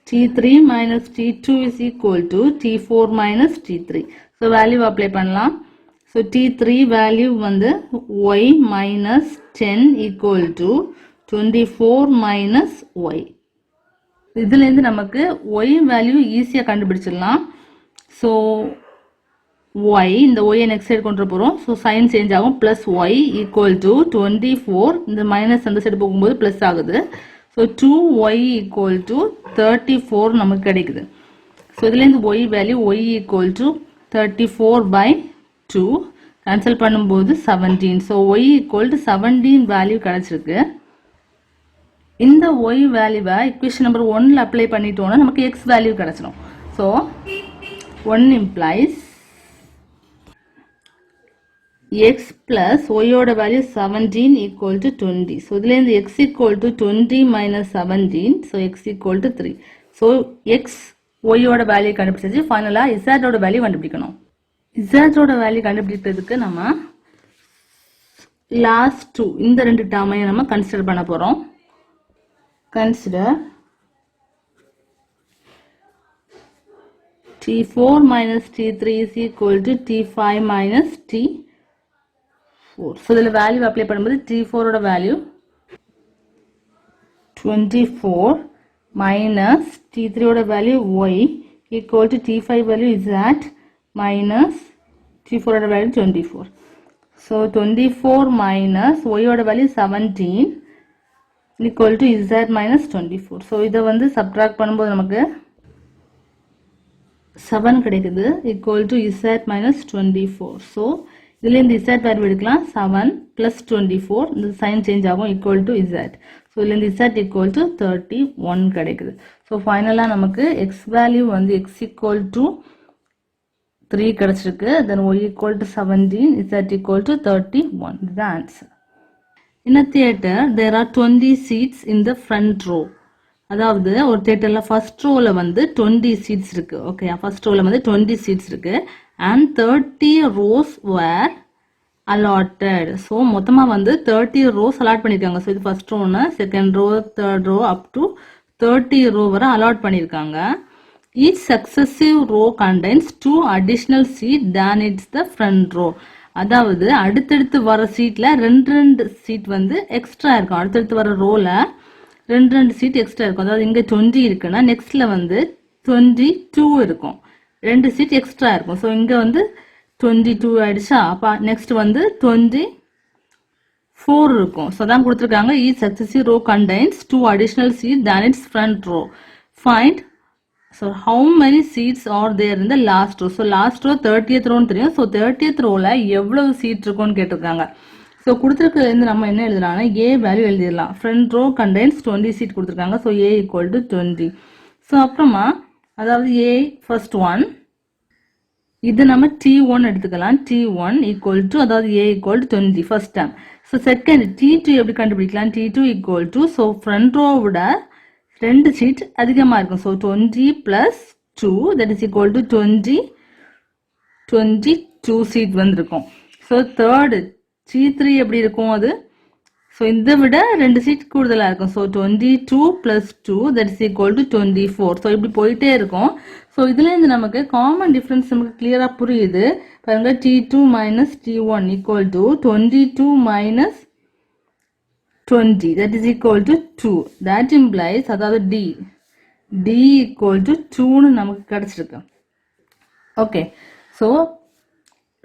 T3 minus T2 is equal to T4 minus T3. So value apply பண்ணலாம். So T3 value வந்து y minus 10 equal to 24 minus y. இதிலிருந்து நமக்கு y value ஈஸியாக கண்டுபிடிச்சிடலாம். So y, இந்த y next side கொண்டு போகிறோம். So sign change ஆகும், plus y equal to 24, இந்த minus அந்த side போகும்போது plus ஆகுது. So 2y equal to 34 நமக்கு கிடைக்குது. ஸோ இதுலேருந்து y value y equal to 34 by 2 cancel பண்ணும்போது 17. So y equal to 17 value கிடைச்சிருக்கு. இந்த y வேல்யூவை இக்குவேஷன் நம்பர் 1ல் அப்ளை பண்ணிட்டோம்னா நமக்கு x வேல்யூ கிடைச்சிடும். So 1 implies x plus y ஓட வேல்யூ 17 equal to 20. So இதுலேருந்து x equal to 20 minus 17. So x equal to 3. So x y ஓட வேல்யூ கண்டுபிடிச்சாச்சு. ஃபைனலாக z ஓட வேல்யூ கண்டுபிடிக்கணும். z ஓட வேல்யூ கண்டுபிடிக்கிறதுக்கு நம்ம லாஸ்ட் 2 இந்த 2 டேர்மையும் நம்ம கன்சிடர் பண்ண போகிறோம். Consider T4 minus T3 is equal to T5 minus T4. So the value apply பண்ணும்போது T4 ஓட value 24 minus T3 ஓட value y equal to T5 value z minus T4 ஓட value 24. So 24 minus y ஓட value 17 equal to z minus 24. So இதை வந்து subtract பண்ணும்போது நமக்கு 7 கிடைக்குது equal to z minus 24. So இதுலேருந்து z வேல்யூ எடுக்கலாம். 7 plus 24, இந்த சைன் சேஞ்ச் ஆகும், equal to z. ஸோ இதுலேருந்து z equal to 31 கிடைக்குது. ஸோ ஃபைனலாக நமக்கு x வேல்யூ வந்து x equal to 3 கிடைச்சிருக்கு. தென் y equal to 17, z equal to 31. The answer. In a theater, there are 20 seats in the front row. அதாவது ஒரு தியேட்டரில் first ரோவில் வந்து 20 சீட்ஸ் இருக்கு. ஓகே, ஃபர்ஸ்ட் ரோவில் வந்து 20 சீட்ஸ் இருக்கு. And 30 rows were allotted. So மொத்தமாக வந்து 30 rows allot பண்ணியிருக்காங்க. ஸோ இது ஃபர்ஸ்ட் ரோன்னு, second row, third row up to 30 row வரை அலாட் பண்ணியிருக்காங்க. Each successive row contains 2 additional seats than its the front row. அதாவது அடுத்தடுத்து வர சீட்டில் 2 சீட் வந்து எக்ஸ்ட்ரா இருக்கும். அடுத்தடுத்து வர ரோவில் 2 சீட் எக்ஸ்ட்ரா இருக்கும். அதாவது இங்கே 20 இருக்குன்னா நெக்ஸ்ட்ல வந்து 22 இருக்கும், 2 சீட் எக்ஸ்ட்ரா இருக்கும். ஸோ இங்கே வந்து 22 ஆயிடுச்சா, அப்போ நெக்ஸ்ட் வந்து 24 இருக்கும். ஸோ தான் கொடுத்துருக்காங்க. each successive row contains 2 additional seats than its front row. Find so how many seats are there in the last row. So last row 30th ரோன்னு தெரியும். ஸோ 30th ரோவில் எவ்வளவு சீட் இருக்கும்னு கேட்டிருக்காங்க. ஸோ கொடுத்துருக்கிறது நம்ம என்ன எழுதலாம்னா ஏ வேல்யூ எழுதிடலாம். ஃப்ரண்ட் ரோ கண்டெய்ன்ஸ் 20 சீட் கொடுத்துருக்காங்க. So A equal to 20. So அப்புறமா அதாவது ஏ ஃபர்ஸ்ட் ஒன், இது நம்ம T1 எடுத்துக்கலாம். T1 ஈக்குவல் டு, அதாவது A equal to 20 first time. So second T2 எப்படி கண்டுபிடிக்கலாம்? T2 equal to, so front ரோவோட 2 சீட் அதிகமாக இருக்கும். So 20 plus 2 that is equal to 22 seat வந்துருக்கும். ஸோ தேர்டு T3 எப்படி இருக்கும் அது? ஸோ இதை விட 2 சீட் கூடுதலாக இருக்கும். So 22 plus 2 that is equal to 24. So இப்படி போயிட்டே இருக்கும். ஸோ இதுலேருந்து நமக்கு காமன் டிஃப்ரென்ஸ் நமக்கு கிளியராக புரியுது. பாருங்க, T2 minus T1 equal to 22 minus 20 that is equal to 2. That implies, அதாவது D equal to 2ன்னு நமக்கு கிடைச்சிருக்கு. ஓகே, ஸோ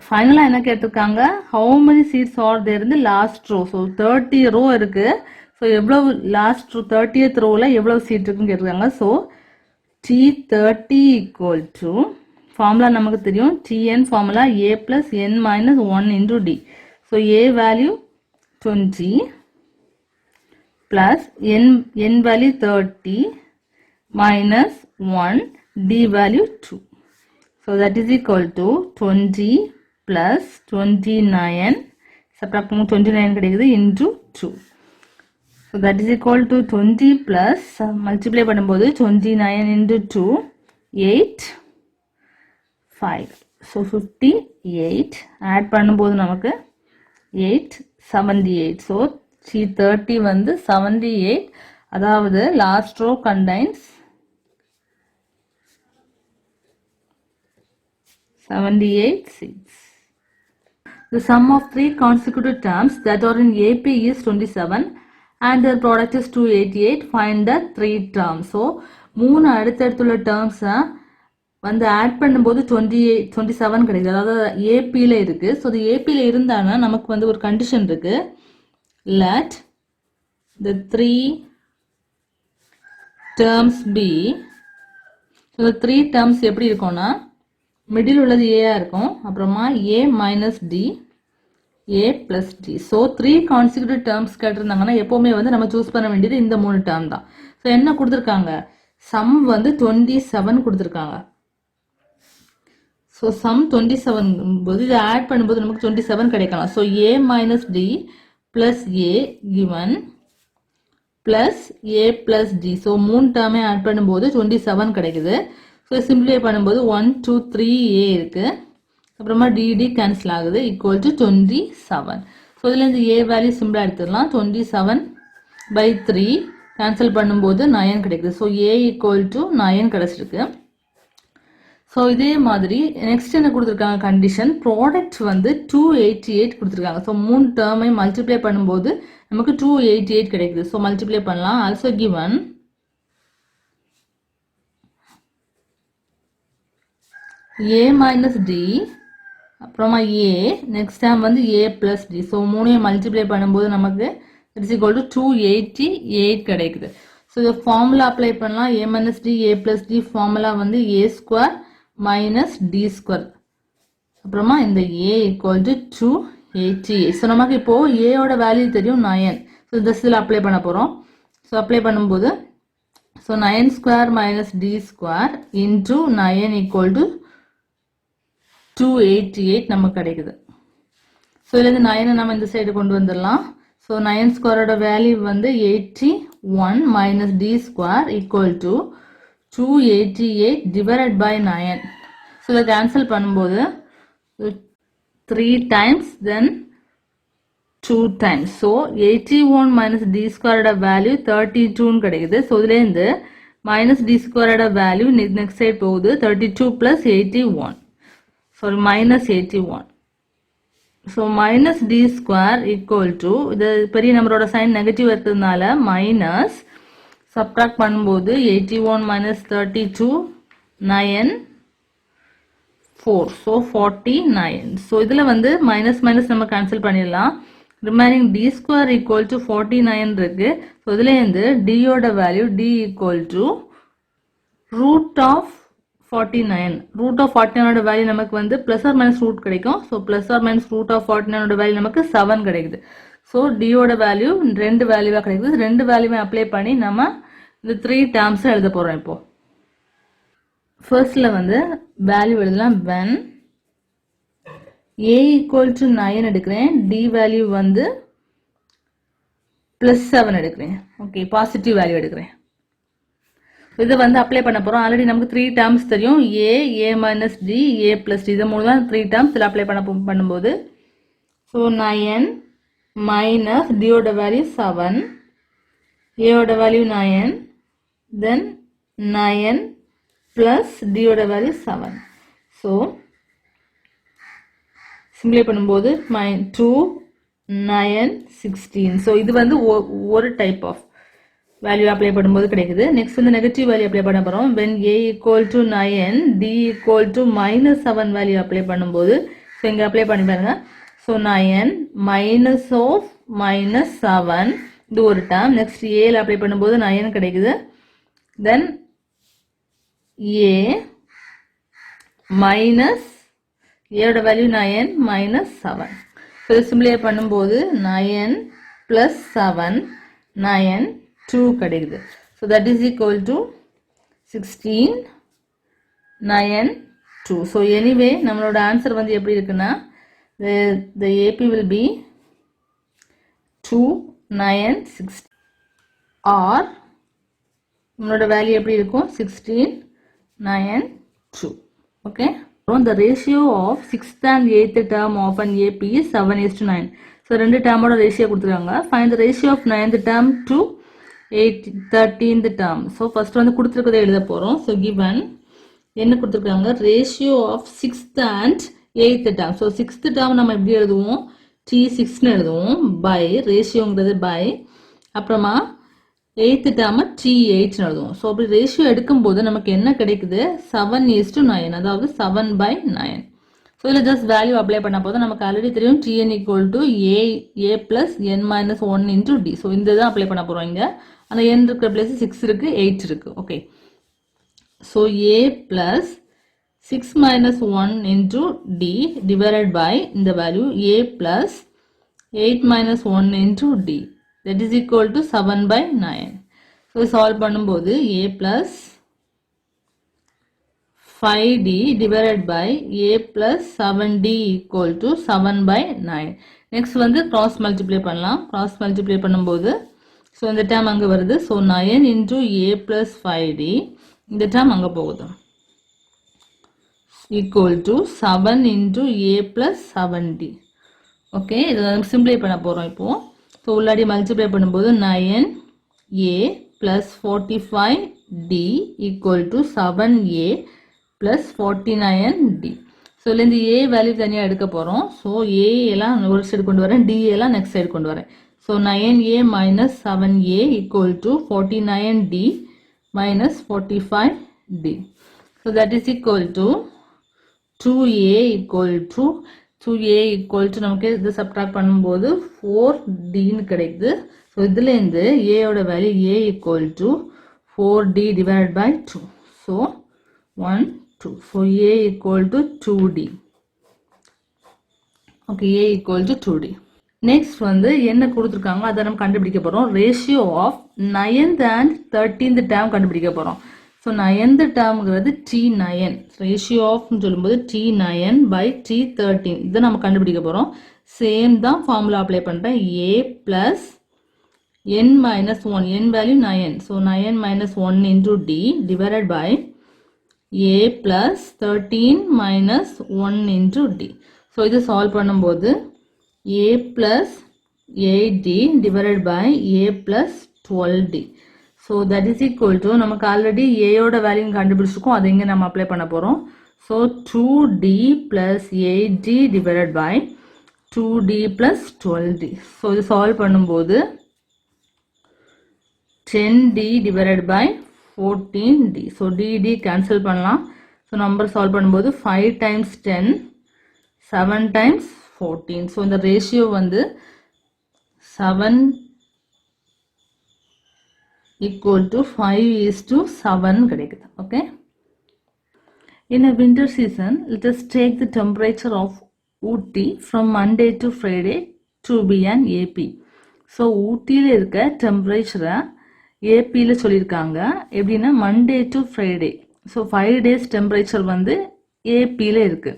ஃபைனலாக என்ன கேட்டிருக்காங்க? How many seats are there இருந்து லாஸ்ட் ரோ. ஸோ 30 ரோ இருக்கு. ஸோ எவ்வளவு லாஸ்ட் ரோ 30th ரோவில் எவ்வளவு சீட் இருக்குன்னு கேட்டிருக்காங்க. So T30 equal to, formula நமக்கு தெரியும், Tn formula A plus n minus 1 into D. So A value 20 plus n value 30 minus 1, D value 2. So that is equal to 20 plus 29 subtract 29 கிடைக்குது into 2. So that is equal to 20 plus multiply பண்ணும்போது 29 into 2 8 5. So 58 add பண்ணும்போது நமக்கு 8 78. So 30 வந்து 78. அதாவது last row contains 78 seeds. The sum of 3 consecutive terms that are in AP is 27 and their product is 288. Find the 3 terms. So 3 அடுத்தடுத்துள்ள terms வந்து add பண்ணும்போது 27 கிடைக்குது. அதாவது ஏபியில் இருக்குது. ஸோ அது ஏபியில் இருந்தானா நமக்கு வந்து ஒரு கண்டிஷன் இருக்கு. let the 3 terms be. So இந்த 3 terms எப்படி இருக்கும்னா மிடில் உள்ளது ஏயா இருக்கும். அப்புறமா A minus D A plus D. So 3 consecutive terms கேட்டிருந்தாங்கன்னா எப்போவுமே வந்து நம்ம சூஸ் பண்ண வேண்டியது இந்த 3 டேர்ம் தான். ஸோ என்ன கொடுத்துருக்காங்க, சம் வந்து 27 கொடுத்துருக்காங்க. ஸோ சம் 27 போது இதை ஆட் பண்ணும்போது நமக்கு 27 கிடைக்கலாம். So A minus D plus A given plus A plus D. So 3 டேர்மே add பண்ணும்போது 27 கிடைக்குது. ஸோ சிம்பிளிஃபை பண்ணும்போது 1 2 3 ஏ இருக்கு. அப்புறமா டிடி கேன்சல் ஆகுது ஈக்குவல் டு 27. ஸோ இதில் இந்த ஏ வேல்யூ சிம்பிளாக எடுத்துடலாம். 27/3 கேன்சல் பண்ணும்போது 9 கிடைக்குது. ஸோ ஏ ஈக்குவல் டு 9 கிடைச்சிருக்கு. ஸோ இதே மாதிரி நெக்ஸ்ட் என்ன கொடுத்துருக்காங்க கண்டிஷன், ப்ராடக்ட் வந்து 288 கொடுத்துருக்காங்க. ஸோ 3 டேர்மை மல்டிப்ளை பண்ணும்போது நமக்கு 288 கிடைக்குது. ஸோ மல்டிப்ளை பண்ணலாம். ஆல்சோ கிவன் ஏ மைனஸ் டி அப்புறமா ஏ நெக்ஸ்ட் டைம் வந்து ஏ பிளஸ் டி. ஸோ 3ஐயும் மல்டிப்ளை பண்ணும்போது நமக்கு இட்ஸ் ஈக்குவல் டு 288 கிடைக்குது. ஸோ இதை ஃபார்முலா அப்ளை பண்ணலாம். ஏ minus D A plus D formula வந்து ஏ ஸ்கொயர் மைனஸ் டி ஸ்கொயர். அப்புறமா இந்த ஏ ஈக்குவல் டு 288. ஸோ நமக்கு இப்போது ஏயோட வேல்யூ தெரியும் 9. ஸோ இதில் அப்ளை பண்ண போகிறோம். ஸோ அப்ளை பண்ணும்போது so 9 square minus D square into 9 equal to 288 நமக்கு கிடைக்குது. ஸோ இதுலேருந்து 9 நம்ம இந்த சைடு கொண்டு வந்துடலாம். ஸோ 9 ஸ்கொயரோட வேல்யூ வந்து 81 minus D square equal to 288 divided by 9. So இதை கேன்சல் பண்ணும்போது 3 times then 2 times. So 81 minus D ஸ்கொயரோட வேல்யூ 32 கிடைக்குது. ஸோ இதுலேருந்து மைனஸ் டி ஸ்கொயரோட வேல்யூ நெக்ஸ்ட் சைட் போகுது. 32 plus 81. Sorry, minus 81. So minus d square equal to இது பெரிய நம்பரோட சைன் நெகட்டிவ் இருக்கிறதுனால மைனஸ் சப்ட்ராக்ட் பண்ணும்போது 81 minus 32 9 4. So 49. So இதில் வந்து மைனஸ் மைனஸ் நம்ம கேன்சல் பண்ணிடலாம். Remaining d square equal to 49 இருக்கு. ஸோ இதுலேருந்து dயோட value d equal to root of 49. Root of 49 value நமக்கு வந்து பிளஸ் ஆர் மைனஸ் ரூட் கிடைக்கும். So plus or minus root of 49 value நமக்கு 7 கிடைக்குது. ஸோ டியோட வேல்யூ 2 வேல்யூவாக கிடைக்குது. 2 வேல்யூவை அப்ளை பண்ணி நம்ம இந்த 3 டேர்ம்ஸ் எழுத போகிறோம். இப்போ ஃபர்ஸ்ட்ல வந்து வேல்யூ எழுதலாம். when a equal to 9 எடுக்கிறேன், டி வேல்யூ வந்து பிளஸ் 7 எடுக்கிறேன். ஓகே, பாசிட்டிவ் வேல்யூ எடுக்கிறேன். இதை வந்து அப்ளை பண்ண போகிறோம். ஆல்ரெடி நமக்கு 3 டேர்ம்ஸ் தெரியும். ஏ minus D A plus D. இது மூணு தான் 3 டேர்ம்ஸ் இதில் அப்ளை பண்ணும்போது ஸோ 9 மைனஸ் டியோட வேல்யூ 7 ஏயோட வேல்யூ 9 தென் 9 பிளஸ் டியோட வேல்யூ 7. ஸோ சிம்பிளை பண்ணும்போது 2 9 16. ஸோ இது வந்து ஒரு டைப் ஆஃப் வேல்யூ அப்ளை பண்ணும்போது கிடைக்குது. நெக்ஸ்ட் வந்து நெகட்டிவ் வேல்யூ அப்ளை பண்ண போகிறோம். when a equal to 9 d equal to minus 7 value apply பண்ணும்போது ஸோ இங்கே அப்ளை பண்ணி பாருங்க. ஸோ 9 மைனஸ் ஆஃப் மைனஸ் 7 இது ஒரு டேர்ம். நெக்ஸ்ட் ஏல அப்ளை பண்ணும்போது 9 கிடைக்குது. தென் ஏ மைனஸ் ஏயோட வேல்யூ 9 மைனஸ் 7. ஸோ இது சிம்பிளிஃபை பண்ணும்போது 9 பிளஸ் 7 9 2 கிடைக்குது. So that is equal to 16 9 2. So anyway நம்மளோட ஆன்சர் வந்து எப்படி இருக்குன்னா the AP will be 2, 9, 6 or நம்மளோட வேல்யூ எப்படி இருக்கும் 16, 9, 2. Okay. The ratio of 6th and 8th term of an AP is 7:9. So ரெண்டு டேர்மோட ரேஷியோ கொடுத்துருக்காங்க. Find the ratio of 9th term to 13th term. So first வந்து கொடுத்துருக்கதை எழுத போகிறோம். So given என்ன கொடுத்துருக்காங்க ratio of 6th and 8th term. So 6th term நம்ம எப்படி எழுதுவோம் T6ன்னு எழுதுவோம் by ரேஷியோங்கிறது by அப்புறமா 8th term T8ன்னு எழுதுவோம். ஸோ அப்படி ரேஷியோ எடுக்கும்போது நமக்கு என்ன கிடைக்குது 7:9 அதாவது 7/9. ஸோ இதில் ஜஸ்ட் வேல்யூ அப்ளை பண்ண போது நமக்கு ஆல்ரெடி தெரியும் Tn = A plus n minus 1 into D. So இந்த தான் அப்ளை பண்ண போகிறோம் இங்கே. அந்த n இருக்கிற பிளேஸ் 6 இருக்குது 8 இருக்குது. Okay. So A plus 6 minus 1 into D divided by இந்த value A plus 8 minus 1 into D. That is equal to 7/9. So solve பண்ணும்போது A plus 5D divided by A plus 7D equal to 7/9. Next வந்து cross multiply பண்ணலாம். Cross multiply பண்ணும்போது so இந்த term அங்க வருது. So 9 into A plus 5D இந்த term அங்க போகுது. Equal to 7 into A plus 7D. Okay, இது simplify பண்ண போறோம் இப்போ. So உள்ளாடி multiply பண்ணும்போது 9A plus 45D equal to 7A plus 49D. So இதிலிருந்து A வேல்யூ தனியா எடுக்க போறோம். So A எல்லாம் ஒரு சைடு கொண்டு வரேன், D எல்லாம் நெக்ஸ்ட் சைடு கொண்டு வரேன். So 9A minus 7A equal to 49D minus 45D. So that is equal to 2A equal to 2A equal to நமக்கு இது சப்ட்ராக்ட் பண்ணும்போது 4Dன்னு கிடைக்குது. ஸோ இதுலேருந்து ஏயோட value A equal to 4D divided by 2. So 1, 2. So A equal to 2D. Okay, A equal to 2D. Next வந்து என்ன கொடுத்துருக்காங்க அதை நம்ம கண்டுபிடிக்க போகிறோம். Ratio of 9th and 13th term கண்டுபிடிக்க போகிறோம். So 9th டேர்ம்ங்கிறது T9. ரேஷியோ ஆஃப்னு சொல்லும்போது T9 by T13 இதை நம்ம கண்டுபிடிக்க போகிறோம். சேம் தான் ஃபார்முலா அப்ளை பண்ணுறேன். A plus n minus 1, n value 9. So 9 minus 1 into D divided by A plus 13 minus 1 into D. So இது சால்வ் பண்ணும்போது A plus 8D divided by A plus 12D. So that is equal to நமக்கு already ஏயோட value கண்டுபிடிச்சிருக்கோம், அதை இங்கே நம்ம apply பண்ண போகிறோம். So 2D plus 8D divided by 2D plus 12D. So இது சால்வ் பண்ணும்போது 10D divided by 14D. So DD cancel பண்ணலாம். ஸோ நம்பர் சால்வ் பண்ணும்போது 5 times 10, 7 times 14. ஸோ இந்த ரேஷியோ வந்து 7 equal to 5:7 கிடைக்குது. Okay. In a winter season, let us take the temperature of Ooty from Monday to Friday to be an AP. So ஊட்டியில் இருக்க டெம்பரேச்சரை ஏபியில் சொல்லியிருக்காங்க. எப்படின்னா Monday to Friday. So 5 days temperature வந்து ஏபியில் இருக்கு.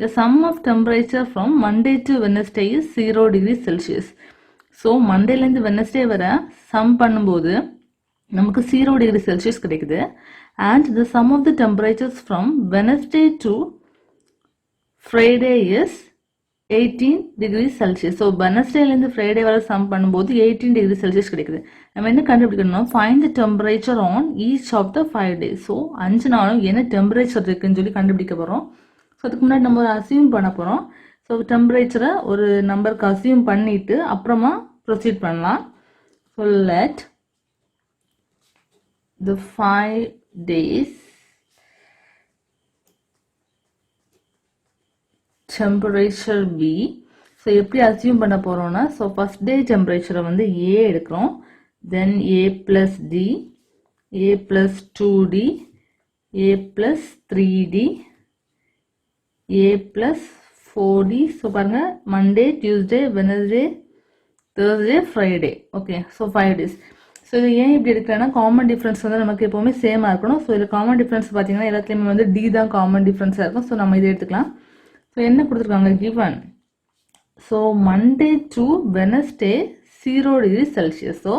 The sum of temperature from Monday to Wednesday is 0 degrees Celsius. So மண்டேலேருந்து Wednesday வர sum பண்ணும்போது நமக்கு 0 degree Celsius கிடைக்குது. And the sum of the temperatures from Wednesday to Friday is 18 degrees Celsius. So வெனஸ்டேலேருந்து Friday வர sum பண்ணும்போது 18 degree Celsius கிடைக்குது. நம்ம என்ன கண்டுபிடிக்கணும், find the temperature on each of the 5 days. So 5 நாளும் என்ன டெம்பரேச்சர் இருக்குன்னு சொல்லி கண்டுபிடிக்க போகிறோம். ஸோ அதுக்கு முன்னாடி நம்ம ஒரு அசியூம் பண்ண போகிறோம். ஸோ டெம்பரேச்சரை ஒரு நம்பருக்கு அசியூம் பண்ணிட்டு அப்புறமா ப்ரொசீட் பண்ணலாம். So let the 5 days temperature be. So எப்படி அசியூம் பண்ண போகிறோம்னா, ஸோ ஃபஸ்ட் டே டெம்பரேச்சரை வந்து A எடுக்கிறோம். தென் A plus D, A plus 2D, A plus 3D, A plus 4D. So பாருங்கள் Monday, Tuesday, Wednesday, Thursday, Friday. Okay, so 5 days. So இது ஏன் இப்படி இருக்கிறேன்னா காமன் டிஃப்ரென்ஸ் வந்து நமக்கு எப்போவுமே சேமாக இருக்கணும். ஸோ இதில் காமன் டிஃப்ரென்ஸ் பார்த்தீங்கன்னா எல்லாத்துலேயுமே வந்து D தான் காமன் டிஃப்ரென்ஸாக இருக்கும். ஸோ நம்ம இதை எடுத்துக்கலாம். ஸோ என்ன கொடுத்துருக்காங்க, given so Monday to Wednesday 0 degree Celsius. So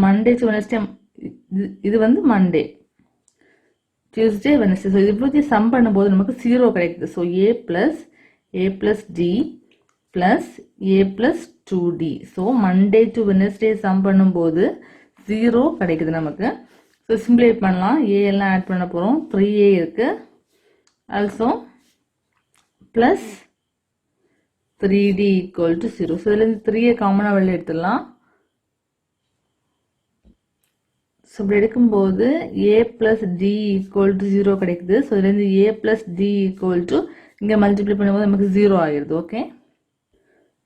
Monday to Wednesday இது வந்து மண்டே, டியூஸ்டே, வெனஸ்டே. ஸோ இது பற்றி சம் பண்ணும்போது நமக்கு 0 கிடைக்குது. So a plus d plus a plus 2d. So Monday to Wednesday sum பண்ணும்போது 0 கிடைக்குது நமக்கு. ஸோ சிம்பிளை பண்ணலாம். a எல்லாம் ஆட் பண்ண போகிறோம். 3a இருக்கு. Also plus 3d equal to 0. So இதுலேருந்து 3a காமனாக வெளில எடுத்துடலாம். ஸோ இப்படி எடுக்கும்போது a plus D equal to 0 கிடைக்குது. ஸோ இதுலேருந்து a plus D equal to இங்கே மல்டிப்ளை பண்ணும்போது நமக்கு 0 ஆகிடுது. ஓகே,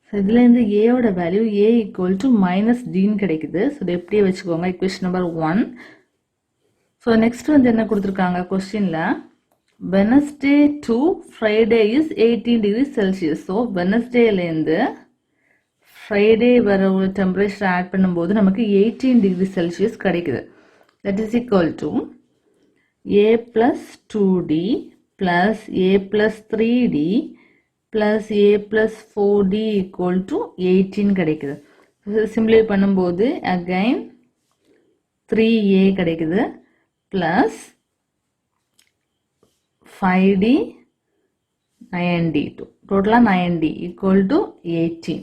ஸோ இதுலேருந்து ஏயோட value a equal to minus டின்னு கிடைக்குது. ஸோ இதை எப்படியே வச்சுக்கோங்க. Equation number 1. ஸோ நெக்ஸ்ட் வந்து என்ன கொடுத்துருக்காங்க கொஸ்டினில், Wednesday to Friday is 18 degree Celsius. So வெனஸ்டேலேருந்து ஃப்ரைடே வர ஒரு டெம்பரேச்சர் ஆட் பண்ணும்போது நமக்கு 18 டிகிரி செல்சியஸ் கிடைக்குது. That is equal to a plus 2d plus a plus 3d plus a plus 4d equal to 18 கிடைக்குது. சிம்பிளை பண்ணும்போது அகைன் 3a கிடைக்குது ப்ளஸ் 5d 9d டோட்டலாக 9d ஈக்குவல் டு 18.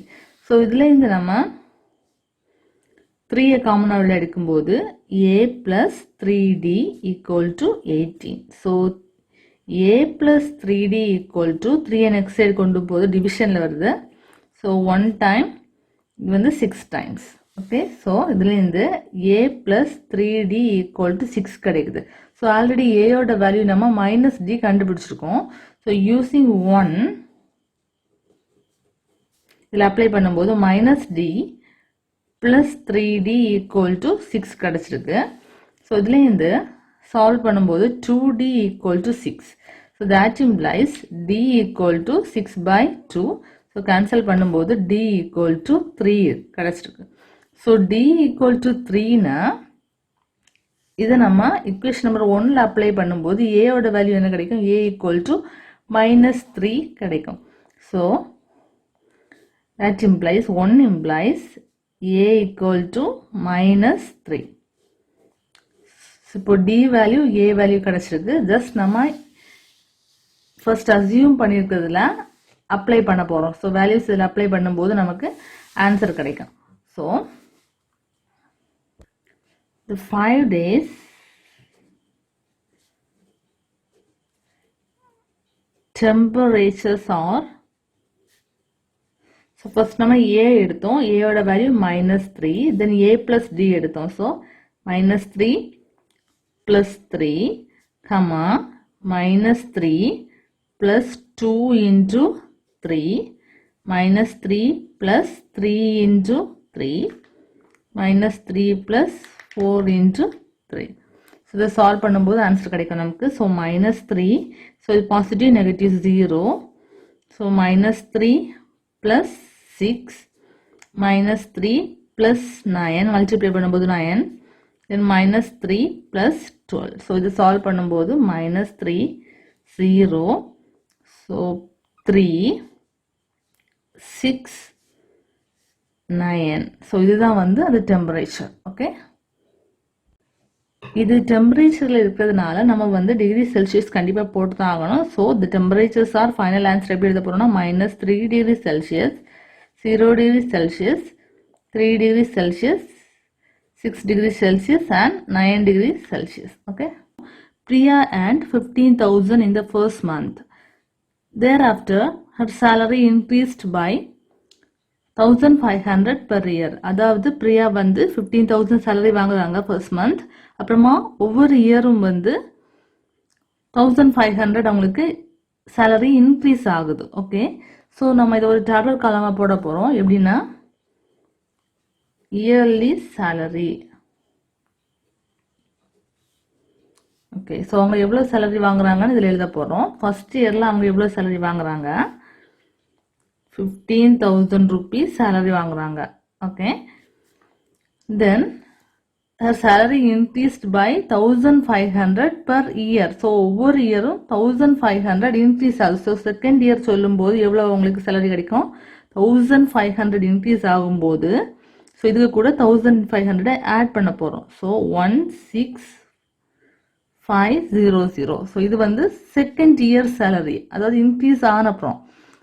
ஸோ இதில் இருந்து நம்ம 3a காமனாக உள்ள எடுக்கும்போது a plus 3d equal to 18. So a plus 3d equal to 3 next side கொண்டு போது டிவிஷனில் வருது. ஸோ 1 டைம் இது வந்து 6 டைம்ஸ். ஓகே, ஸோ இதுலேருந்து a plus 3d equal to 6 கிடைக்குது. ஸோ ஆல்ரெடி ஏயோட வேல்யூ நம்ம மைனஸ் டி கண்டுபிடிச்சிருக்கோம். ஸோ யூஸிங் 1 இதில் அப்ளை பண்ணும்போது minus d plus 3d equal to 6 கிடச்சிருக்கு. ஸோ இதுலேருந்து சால்வ் பண்ணும்போது 2d equal to 6. So that implies d equal to 6/2. So cancel பண்ணும்போது d ஈக்குவல் டு 3 கிடச்சிருக்கு. ஸோ d ஈக்குவல் டு 3னா இதை நம்ம இக்குவேஷன் நம்பர் 1ல் அப்ளை பண்ணும்போது ஏயோட வேல்யூ என்ன கிடைக்கும், a ஈக்குவல் டு -3 கிடைக்கும். So that implies 1 implies a equal to -3. இப்போ d வேல்யூ a வேல்யூ கிடைச்சிருக்கு. ஜஸ்ட் நம்ம ஃபர்ஸ்ட் அசியூம் பண்ணியிருக்கிறதுல அப்ளை பண்ண போகிறோம். ஸோ வேல்யூஸ் இதில் அப்ளை பண்ணும்போது நமக்கு ஆன்சர் கிடைக்கும். So the 5 days temperatures are, so first நம்ம a எடுத்தோம், ஏயோட value -3, then a plus D எடுத்தோம். So -3 plus 3 comma -3 plus 2 into 3 -3 plus 3 into 3 -3 plus 4 into 3. So இதை சால்வ் பண்ணும்போது ஆன்சர் கிடைக்கும் நமக்கு. ஸோ -3, ஸோ இது positive negative 0. So -3 plus 6 -3 plus 9 multiply பண்ணும்போது 9, தென் -3 ப்ளஸ் 12. ஸோ இது சால்வ் பண்ணும்போது -3 0. ஸோ 3 6 9. ஸோ இதுதான் வந்து அது டெம்பரேச்சர். ஓகே, இது டெம்பரேச்சரில் இருக்கிறதுனால நம்ம வந்து டிகிரி செல்சியஸ் கண்டிப்பாக போட்டு தான் ஆகணும். So the temperatures are final answer எப்படி எழுத போகிறோம்னா -3 degree Celsius, 0 degree Celsius, 3 degree Celsius, 6 degree Celsius and 9 degree Celsius. Okay, Priya earned 15,000 in the first month. Thereafter, her salary increased by 1,500 per year. அதாவது பிரியா வந்து 15,000 salary வாங்குறாங்க first month. அப்புறமா ஒவ்வொரு இயரும் வந்து 1,500 அவங்களுக்கு சேலரி இன்க்ரீஸ் ஆகுது. ஓகே, ஸோ நம்ம இதை ஒரு டாலர் காலமாக போட போகிறோம். எப்படின்னா இயர்லி சேலரி. ஓகே, ஸோ அவங்க எவ்வளோ சேலரி வாங்குறாங்கன்னு இதில் எழுத போகிறோம். ஃபர்ஸ்ட் இயரில் அவங்க எவ்வளோ சேலரி வாங்குறாங்க, 15,000 rupees salary வாங்குறாங்க. Okay, then her salary increased by 1,500 per year. So ஒவ்வொரு இயரும் 1,500 இன்க்ரீஸ் ஆகுது. ஸோ செகண்ட் இயர் சொல்லும்போது எவ்வளோ உங்களுக்கு சேலரி கிடைக்கும், 1500 இன்க்ரீஸ் ஆகும்போது ஸோ இதுக்கு கூட 1500 ஆட் பண்ண போகிறோம். ஸோ 16500. ஸோ இது வந்து செகண்ட் இயர் சேலரி, அதாவது இன்க்ரீஸ் ஆனப்புறம்.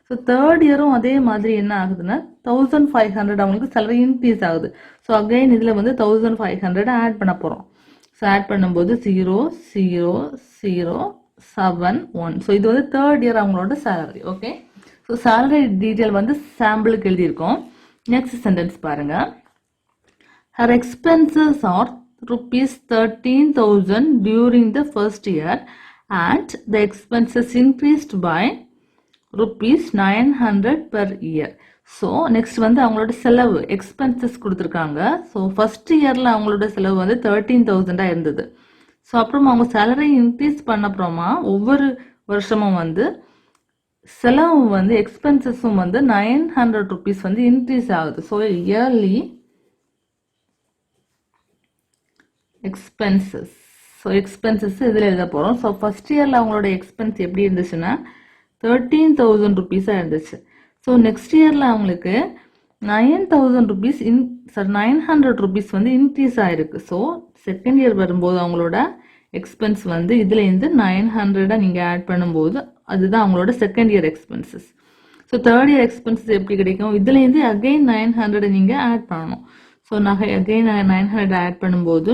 ஸோ தேர்ட் இயரும் அதே மாதிரி என்ன ஆகுதுன்னா 1500 அவங்களுக்கு சேலரி இன்க்ரீஸ் ஆகுது. ஸோ அகைன் இதில் வந்து 1500 ஆட் பண்ண போகிறோம். ஸோ ஆட் பண்ணும்போது 00071. ஸோ இது வந்து தேர்ட் இயர் அவங்களோட salary. Okay, so salary detail வந்து சாம்பிளுக்கு எழுதியிருக்கோம். நெக்ஸ்ட் சென்டென்ஸ் பாருங்க. Her expenses are rupees 13,000 during the first year and the expenses increased by rupees 900 per year. So next வந்து அவங்களோட செலவு எக்ஸ்பென்சஸ் கொடுத்துருக்காங்க. ஸோ ஃபர்ஸ்ட் இயரில் அவங்களோட செலவு வந்து 13,000 இருந்தது. ஸோ அப்புறம் அவங்க சேலரி இன்க்ரீஸ் பண்ண அப்புறமா ஒவ்வொரு வருஷமும் வந்து செலவு வந்து எக்ஸ்பென்சஸும் வந்து 900 rupees வந்து இன்க்ரீஸ் ஆகுது. So yearly expenses. So expenses இதில் எழுத போகிறோம். ஸோ ஃபர்ஸ்ட் இயரில் அவங்களோட எக்ஸ்பென்ஸ் எப்படி இருந்துச்சுன்னா 13,000 rupees இருந்துச்சு. ஸோ நெக்ஸ்ட் இயரில் அவங்களுக்கு 9,000 rupees 900 rupees வந்து இன்க்ரீஸ் ஆகிருக்கு. ஸோ செகண்ட் இயர் வரும்போது அவங்களோட எக்ஸ்பென்ஸ் வந்து இதுலேருந்து 900 நீங்கள் ஆட் பண்ணும்போது அதுதான் அவங்களோட second year expenses. So third year expenses எப்படி கிடைக்கும்? இதுலேருந்து அகெயின் 900 நீங்கள் ஆட் பண்ணணும். ஸோ நாங்கள் அகெயின் 900 ஆட் பண்ணும்போது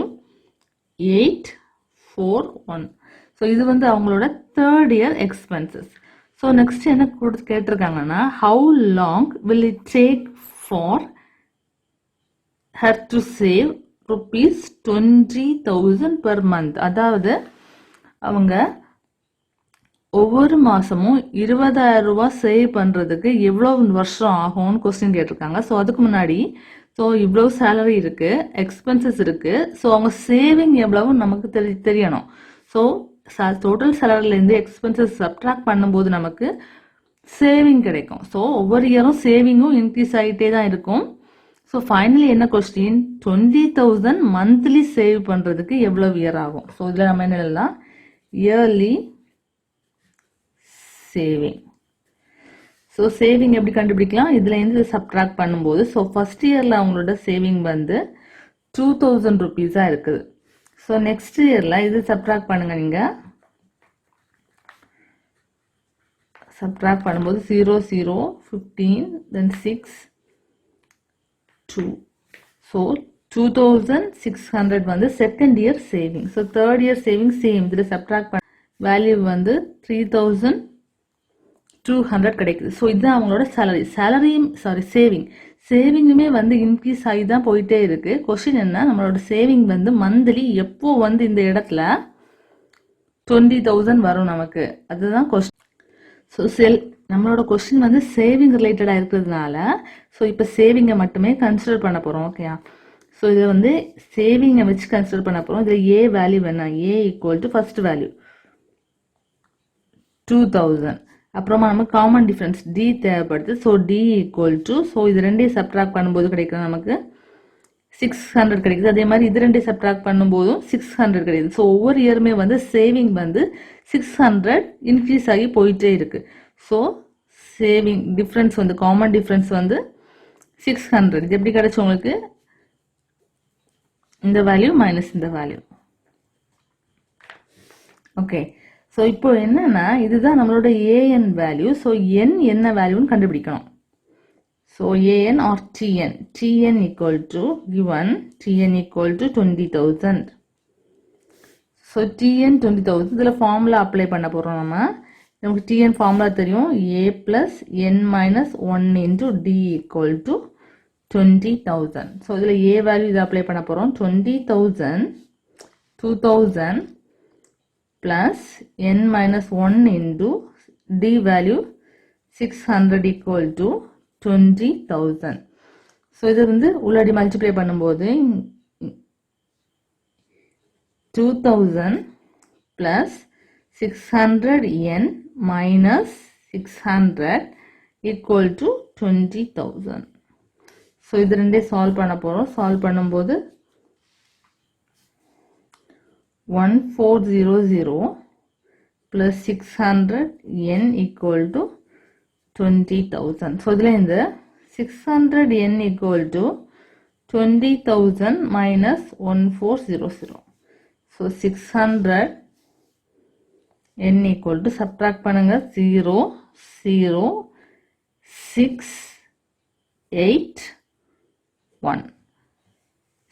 841. ஸோ இது வந்து அவங்களோட third year expenses. So next என்ன கேட்டிருக்காங்கன்னா how long will it take for her to save rupees 20,000 per month. அதாவது அவங்க ஒவ்வொரு மாதமும் 20,000 ரூபாய் சேவ் பண்ணுறதுக்கு எவ்வளோ வருஷம் ஆகும்னு கொஸ்டின் கேட்டிருக்காங்க. ஸோ அதுக்கு முன்னாடி ஸோ இவ்வளோ சேலரி இருக்குது, எக்ஸ்பென்சஸ் இருக்குது. ஸோ அவங்க சேவிங் எவ்வளவு நமக்கு தெரியணும். ஸோ டோட்டல் சேலரிலேருந்து எக்ஸ்பென்சஸ் சப்ட்ராக்ட் பண்ணும்போது நமக்கு சேவிங் கிடைக்கும். ஸோ ஒவ்வொரு இயரும் சேவிங்கும் இன்க்ரீஸ் ஆகிட்டே தான் இருக்கும். ஸோ ஃபைனலி என்ன கொஸ்டின் 20,000 மந்த்லி சேவ் பண்ணுறதுக்கு எவ்வளோ இயர் ஆகும்? ஸோ இதில் நம்ம என்ன எழுதலாம்? Yearly saving. ஸோ சேவிங் எப்படி கண்டுபிடிக்கலாம்? இதுலேருந்து சப்ட்ராக்ட் பண்ணும்போது ஸோ ஃபர்ஸ்ட் இயரில் அவங்களோட சேவிங் வந்து 2,000 rupees இருக்குது. ஸோ நெக்ஸ்ட் இயரில் இது சப்ட்ராக்ட் பண்ணுங்கள். நீங்கள் சப்ட்ராக்ட் பண்ணும்போது 0 0 15 then 6 2. ஸோ 2,600 வந்து second year saving. So third year saving same இதில் சப்ட்ராக்ட் பண்ண வேல்யூ வந்து 3,200 கிடைக்குது. ஸோ இதுதான் அவங்களோட சேலரியும் சேவிங்குமே வந்து இன்க்ரீஸ் ஆகி தான் போயிட்டே இருக்கு. கொஸ்டின் என்ன, நம்மளோட சேவிங் வந்து மந்த்லி எப்போ வந்து இந்த இடத்துல 20,000 வரும் நமக்கு, அதுதான் கொஸ்டின். ஸோ நம்மளோட கொஸ்டின் வந்து சேவிங் ரிலேட்டடாக இருக்கிறதுனால ஸோ இப்போ சேவிங்கை மட்டுமே கன்சிடர் பண்ண போகிறோம். ஓகேயா? ஸோ இதை வந்து சேவிங்கை வச்சு கன்சிடர் பண்ண போகிறோம். இதில் ஏ வேல்யூ வேணா, a equal to first value 2,000. அப்புறமா நம்ம காமன் டிஃபரன்ஸ் டி தேவைப்படுது. So d equal to so இது ரெண்டையும் சப்ட்ராக்ட் பண்ணும்போது கிடைக்கிறது நமக்கு 600 கிடைக்குது. அதே மாதிரி இது ரெண்டையும் சப்ட்ராக்ட் பண்ணும்போதும் 600 கிடைக்குது. ஸோ ஒவ்வொரு இயருமே வந்து சேவிங் வந்து 600 இன்க்ரீஸ் ஆகி போயிட்டே இருக்கு. ஸோ சேவிங் டிஃப்ரென்ஸ் வந்து காமன் டிஃப்ரென்ஸ் வந்து 600. இது எப்படி கிடைச்சு உங்களுக்கு? இந்த வேல்யூ மைனஸ் இந்த வேல்யூ. ஓகே, ஸோ இப்போ என்னன்னா இதுதான் நம்மளோட ஏஎன் வேல்யூ. ஸோ என் என்ன வேல்யூன்னு கண்டுபிடிக்கணும். So a n or t n, t n equal to given t n equal to 20,000. So t n 20,000 இதில் ஃபார்முலா அப்ளை பண்ண போகிறோம். நமக்கு டிஎன் ஃபார்முலா தெரியும், A plus N minus 1 into D equal to 20,000. So இதில் ஏ வேல்யூ இதை அப்ளை பண்ண போகிறோம். 20,000 2,000 plus n minus 1 into d value 600 equal to 20,000. So இது வந்து உள்ளாடி மல்டிப்ளை பண்ணும்போது 2,000 plus 600 n minus 600 equal to 20,000. So இது ரெண்டே சால்வ் பண்ண போறோம். சால்வ் பண்ணும்போது 1400 plus 600 n equal to 20,000. So இதில் இந்த 600 n equal to 20,000 minus 1400. So 600 n equal to subtract பண்ணுங்க 0 0 6 8 1.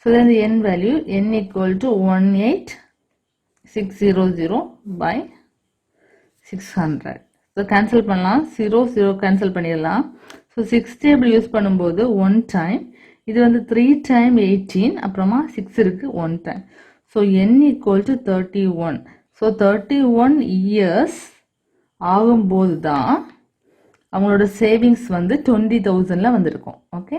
So then the n value n equal to 18600 by 600. So cancel பண்ணலாம் 0 0 cancel பண்ணிடலாம். So 6 table யூஸ் பண்ணும்போது 1 time, இது வந்து 3 time 18, அப்புறமா 6 இருக்கு 1 time. So n equal to 31. So 31 years ஆகும்போது தான் அவங்களோட சேவிங்ஸ் வந்து 20,000ல வந்திருக்கும். ஓகே.